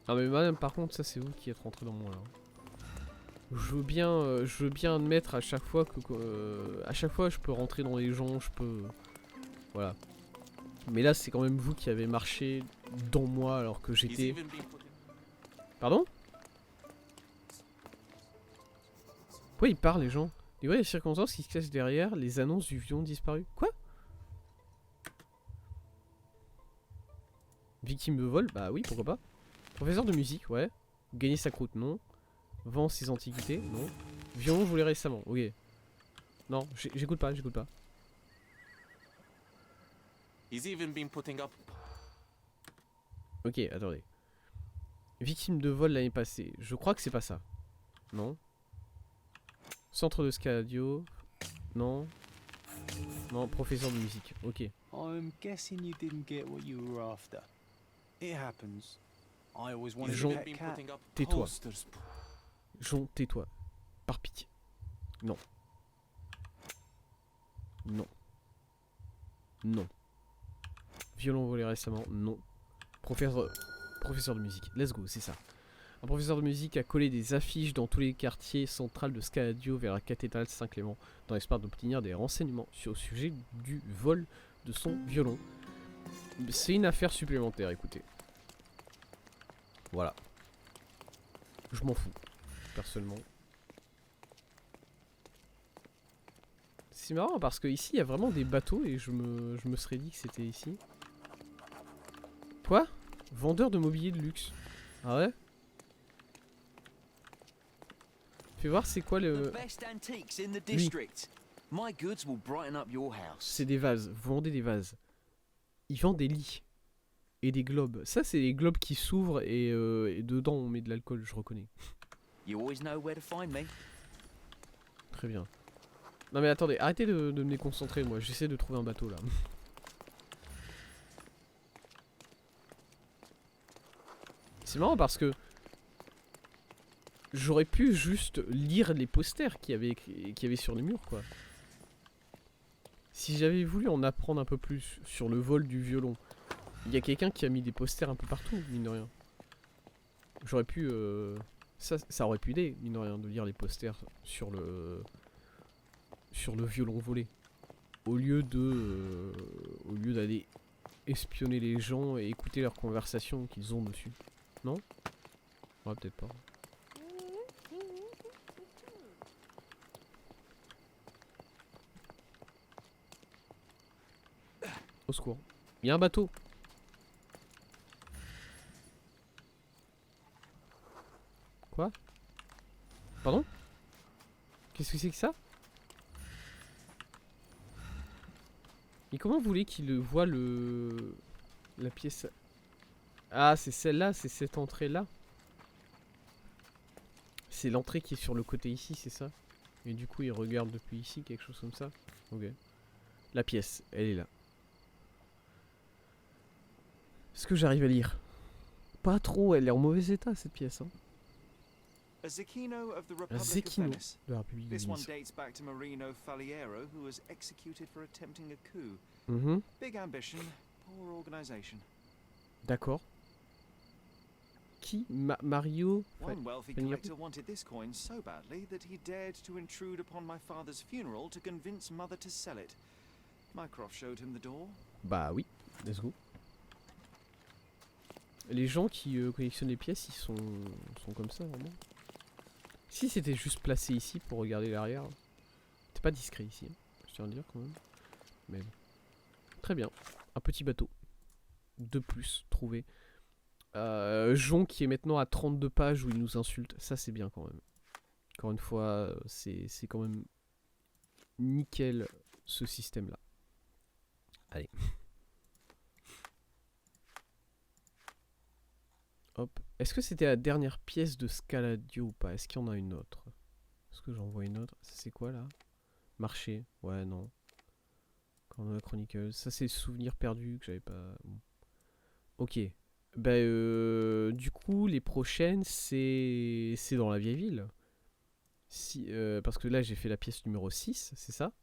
[SPEAKER 3] Ah mais madame, par contre, ça c'est vous qui êtes rentré dans mon là. Je veux bien admettre à chaque fois que à chaque fois je peux rentrer dans les gens, je peux, voilà. Mais là c'est quand même vous qui avez marché dans moi alors que j'étais. Pardon? Pourquoi ils parlent les gens? Et ouais, les circonstances qui se cachent derrière les annonces du violon disparu. Quoi? Victime de vol? Bah oui, pourquoi pas. Professeur de musique, ouais. Gagner sa croûte, non. Vend ses antiquités, non. Violon volé récemment, ok. Non, j'écoute pas. Ok, attendez. Victime de vol l'année passée. Je crois que c'est pas ça. Non. Centre de Scaladio. Non. Non, professeur de musique, ok.
[SPEAKER 5] I'm guessing you didn't get what you were after. It happens. I always wanted
[SPEAKER 3] Jean,
[SPEAKER 5] a pet cat.
[SPEAKER 3] tais-toi. Jean, tais-toi. Par pitié. Non. Non. Non. Violon volé récemment, non. Professeur de musique, let's go, c'est ça. Un professeur de musique a collé des affiches dans tous les quartiers centraux de Scaladio vers la cathédrale Saint-Clément, dans l'espoir d'obtenir des renseignements sur le sujet du vol de son violon. C'est une affaire supplémentaire, écoutez. Voilà. Je m'en fous, personnellement. C'est marrant parce que ici il y a vraiment des bateaux et je me serais dit que c'était ici. Quoi? Vendeur de mobilier de luxe. Ah ouais? Fais voir c'est quoi le... Oui. C'est des vases, vous vendez des vases. Ils vendent des lits. Et des globes. Ça c'est les globes qui s'ouvrent et dedans on met de l'alcool, je reconnais. Très bien. Non mais attendez, arrêtez de me déconcentrer moi, j'essaie de trouver un bateau là. C'est marrant parce que j'aurais pu juste lire les posters qu'il y avait sur les murs quoi. Si j'avais voulu en apprendre un peu plus sur le vol du violon, il y a quelqu'un qui a mis des posters un peu partout, mine de rien. J'aurais pu... Ça aurait pu aider, mine de rien, de lire les posters sur le violon volé. Au lieu d'aller espionner les gens et écouter leurs conversations qu'ils ont dessus. Non? Ouais, peut-être pas. Au secours. Il y a un bateau. Quoi? Pardon? Qu'est-ce que c'est que ça? Et comment vous voulez qu'il voit la pièce? Ah, c'est celle-là, c'est cette entrée-là. C'est l'entrée qui est sur le côté ici, c'est ça? Et du coup, il regarde depuis ici, quelque chose comme ça. Ok. La pièce, elle est là. Est-ce que j'arrive à lire? Pas trop, elle est en mauvais état cette pièce. Hein.
[SPEAKER 1] A Zecchino of the
[SPEAKER 3] Un
[SPEAKER 1] Republic of
[SPEAKER 3] Zecchino
[SPEAKER 1] Venice.
[SPEAKER 3] de la République de
[SPEAKER 1] This one
[SPEAKER 3] Venise.
[SPEAKER 1] dates back to Marino Faliero, who was executed for attempting a coup.
[SPEAKER 3] Mhm.
[SPEAKER 1] Big ambition, poor organization.
[SPEAKER 3] D'accord. Qui? Mario
[SPEAKER 1] One wealthy
[SPEAKER 3] Faliero?
[SPEAKER 1] collector wanted this coin so badly that he dared to intrude upon my father's funeral to convince mother to sell it. Mycroft showed him the door.
[SPEAKER 3] Bah oui, let's go. Les gens qui collectionnent les pièces, ils sont comme ça vraiment. Si c'était juste placé ici pour regarder l'arrière, c'est pas discret ici, hein, je tiens à le dire quand même. Mais bon. Très bien, un petit bateau. De plus, trouvé. Jon qui est maintenant à 32 pages où il nous insulte, ça c'est bien quand même. Encore une fois, c'est quand même nickel ce système là. Allez. Hop. Est-ce que c'était la dernière pièce de Scaladio ou pas? Est-ce qu'il y en a une autre? Est-ce que j'en vois une autre? Ça c'est quoi là? Marché? Ouais, non. Cornwall Chronicles. Ça c'est souvenirs perdus que j'avais pas... Bon. Ok. Bah du coup les prochaines c'est dans la vieille ville. Si, parce que là j'ai fait la pièce numéro 6, c'est ça?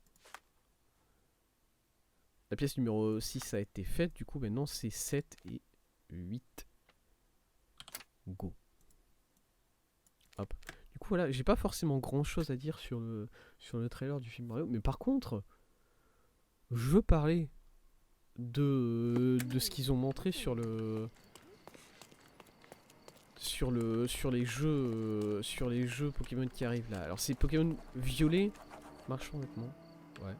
[SPEAKER 3] La pièce numéro 6 a été faite, du coup maintenant c'est 7 et 8. Go. Hop. Du coup voilà, j'ai pas forcément grand chose à dire sur le trailer du film Mario, mais par contre, je veux parler de ce qu'ils ont montré sur les jeux Pokémon qui arrivent là. Alors c'est Pokémon Violet, marchand vêtements. Ouais.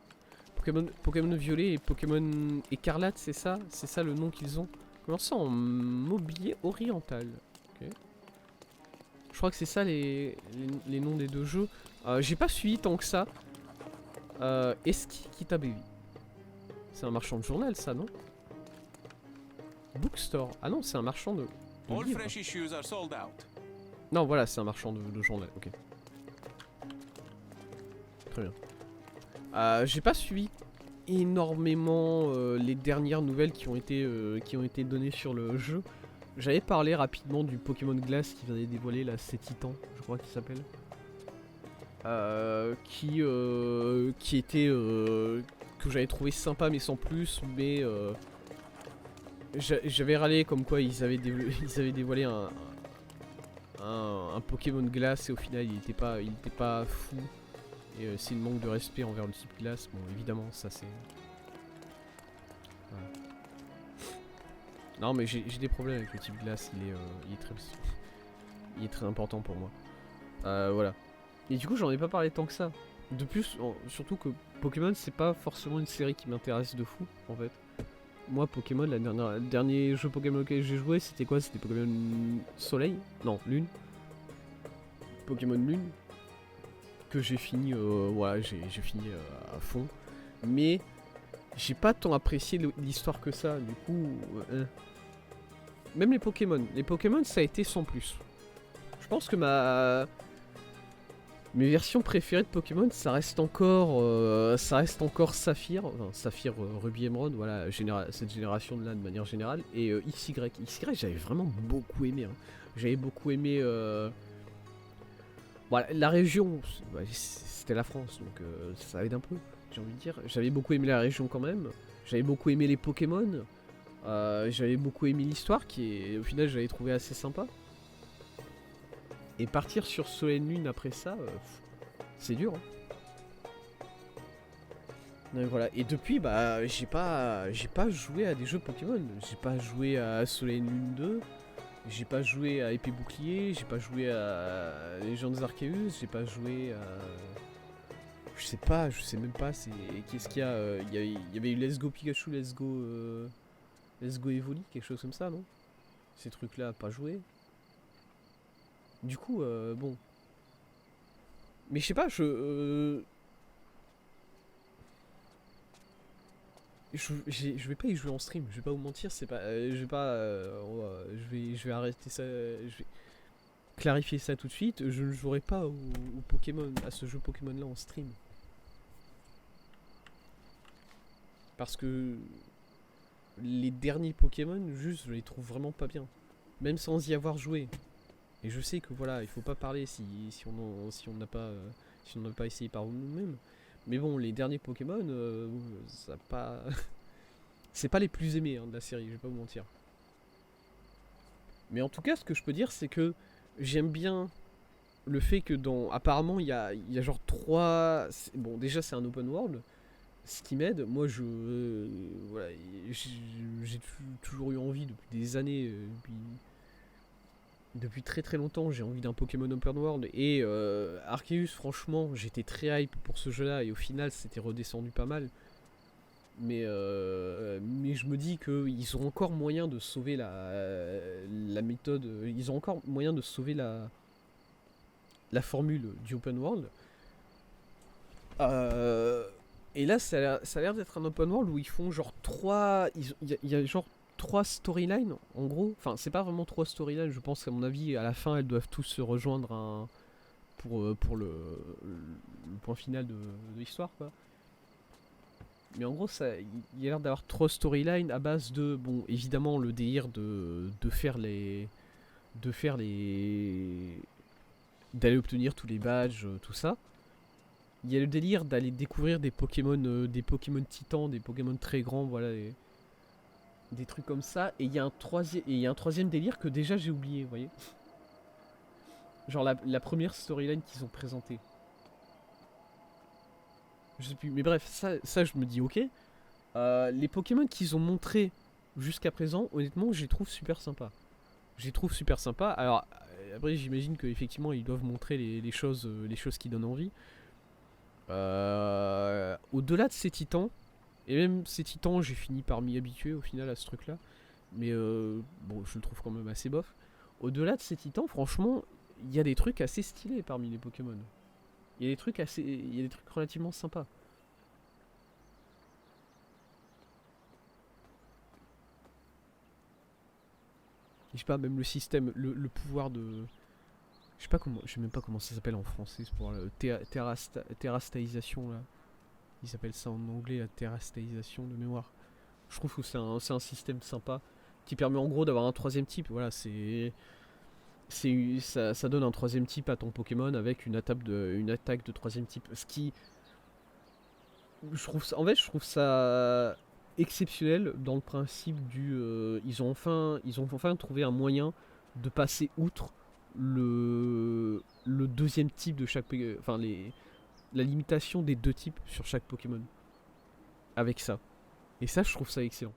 [SPEAKER 3] Pokémon Violet et Pokémon Écarlate, c'est ça? C'est ça le nom qu'ils ont? Comment ça en mobilier oriental? Ok. Je crois que c'est ça les noms des deux jeux. J'ai pas suivi tant que ça. Eski Kita Baby. C'est un marchand de journal ça, non? Bookstore. Ah non, c'est un marchand de livres. Non, voilà, c'est un marchand de journal. Ok. Très bien. J'ai pas suivi énormément les dernières nouvelles qui ont été données sur le jeu. J'avais parlé rapidement du Pokémon Glace qui vient de dévoiler là, c'est Titan, je crois qu'il s'appelle. Qui était que j'avais trouvé sympa mais sans plus, mais j'avais râlé comme quoi ils avaient dévoilé un Pokémon glace et au final il était pas fou. Et c'est le manque de respect envers le type glace. Bon, évidemment, ça c'est. Voilà. Non, mais j'ai des problèmes avec le type glace. Il est très important pour moi. Voilà. Et du coup, j'en ai pas parlé tant que ça. De plus, surtout que Pokémon, c'est pas forcément une série qui m'intéresse de fou, en fait. Moi, Pokémon, le dernier jeu Pokémon auquel j'ai joué, c'était quoi? C'était Pokémon Soleil? Non, Lune. Pokémon Lune. Que j'ai fini, voilà, j'ai fini à fond. Mais j'ai pas tant apprécié l'histoire que ça, du coup... Même les Pokémon, ça a été sans plus. Je pense que mes versions préférées de Pokémon, ça reste encore Saphir, enfin, Saphir, Ruby, Emerald, voilà, cette génération-là de manière générale, et XY. XY, j'avais vraiment beaucoup aimé. Hein. J'avais beaucoup aimé... Voilà, la région, c'était la France, donc ça aide un peu, j'ai envie de dire. J'avais beaucoup aimé la région quand même. J'avais beaucoup aimé les Pokémon. J'avais beaucoup aimé l'histoire, au final, j'avais trouvé assez sympa. Et partir sur Soleil Lune après ça, c'est dur. Hein. Donc voilà. Et depuis, bah, j'ai pas joué à des jeux Pokémon. J'ai pas joué à Soleil Lune 2. J'ai pas joué à Épée Bouclier. J'ai pas joué à Legends Arceus. J'ai pas joué à... Je sais même pas. Qu'est-ce qu'il y a il y avait eu Let's Go Pikachu, Let's Go Evoli, quelque chose comme ça, non? Ces trucs-là, pas joué. Du coup, bon. Mais je sais pas, je vais pas y jouer en stream, je vais pas vous mentir, c'est pas. Je vais arrêter ça. Je vais clarifier ça tout de suite. Je ne jouerai pas au Pokémon, à ce jeu Pokémon là en stream. Parce que les derniers Pokémon, juste, je les trouve vraiment pas bien. Même sans y avoir joué. Et je sais que voilà, il faut pas parler si on n'a pas essayé par nous-mêmes. Mais bon, les derniers Pokémon, ça pas... c'est pas les plus aimés hein, de la série, je vais pas vous mentir. Mais en tout cas, ce que je peux dire, c'est que j'aime bien le fait que apparemment, il y a genre 3... Bon, déjà, c'est un open world, ce qui m'aide. Moi, voilà, j'ai toujours eu envie depuis des années, depuis très très longtemps, j'ai envie d'un Pokémon Open World. Et Arceus, franchement, j'étais très hype pour ce jeu-là. Et au final, c'était redescendu pas mal. Mais je me dis qu'ils ont encore moyen de sauver la méthode. Ils ont encore moyen de sauver la formule du Open World. Et là, ça a l'air d'être un Open World où ils font genre 3... Il y a genre 3 storylines en gros, enfin c'est pas vraiment 3 storylines, je pense qu'à mon avis à la fin elles doivent tous se rejoindre pour le point final de l'histoire quoi. Mais en gros il y a l'air d'avoir 3 storylines à base de, bon évidemment le délire d'aller obtenir tous les badges, tout ça. Il y a le délire d'aller découvrir des Pokémon titans, des Pokémon très grands, voilà, des trucs comme ça. Et il y a un troisième délire que déjà j'ai oublié, vous voyez. Genre la première storyline qu'ils ont présentée. Je sais plus, mais bref, ça je me dis ok. Les Pokémon qu'ils ont montrés jusqu'à présent, honnêtement, je les trouve super sympas. Alors, après j'imagine qu'effectivement ils doivent montrer les choses qui donnent envie. Au-delà de ces titans, et même ces titans, j'ai fini par m'y habituer au final à ce truc-là. Mais bon, je le trouve quand même assez bof. Au-delà de ces titans, franchement, il y a des trucs assez stylés parmi les Pokémon. Il y a des trucs relativement sympas. Je sais pas, même le système, le pouvoir de... Je sais même pas comment ça s'appelle en français, ce pouvoir, terrastaisation là. Ils appellent ça en anglais la terrastaisation de mémoire. Je trouve que c'est un système sympa qui permet en gros d'avoir un troisième type. Voilà, ça donne un troisième type à ton Pokémon avec une attaque de troisième type. Ce qui, je trouve ça exceptionnel dans le principe du. Ils ont enfin trouvé un moyen de passer outre le deuxième type de chaque enfin la limitation des deux types sur chaque Pokémon avec ça. Et ça, je trouve ça excellent.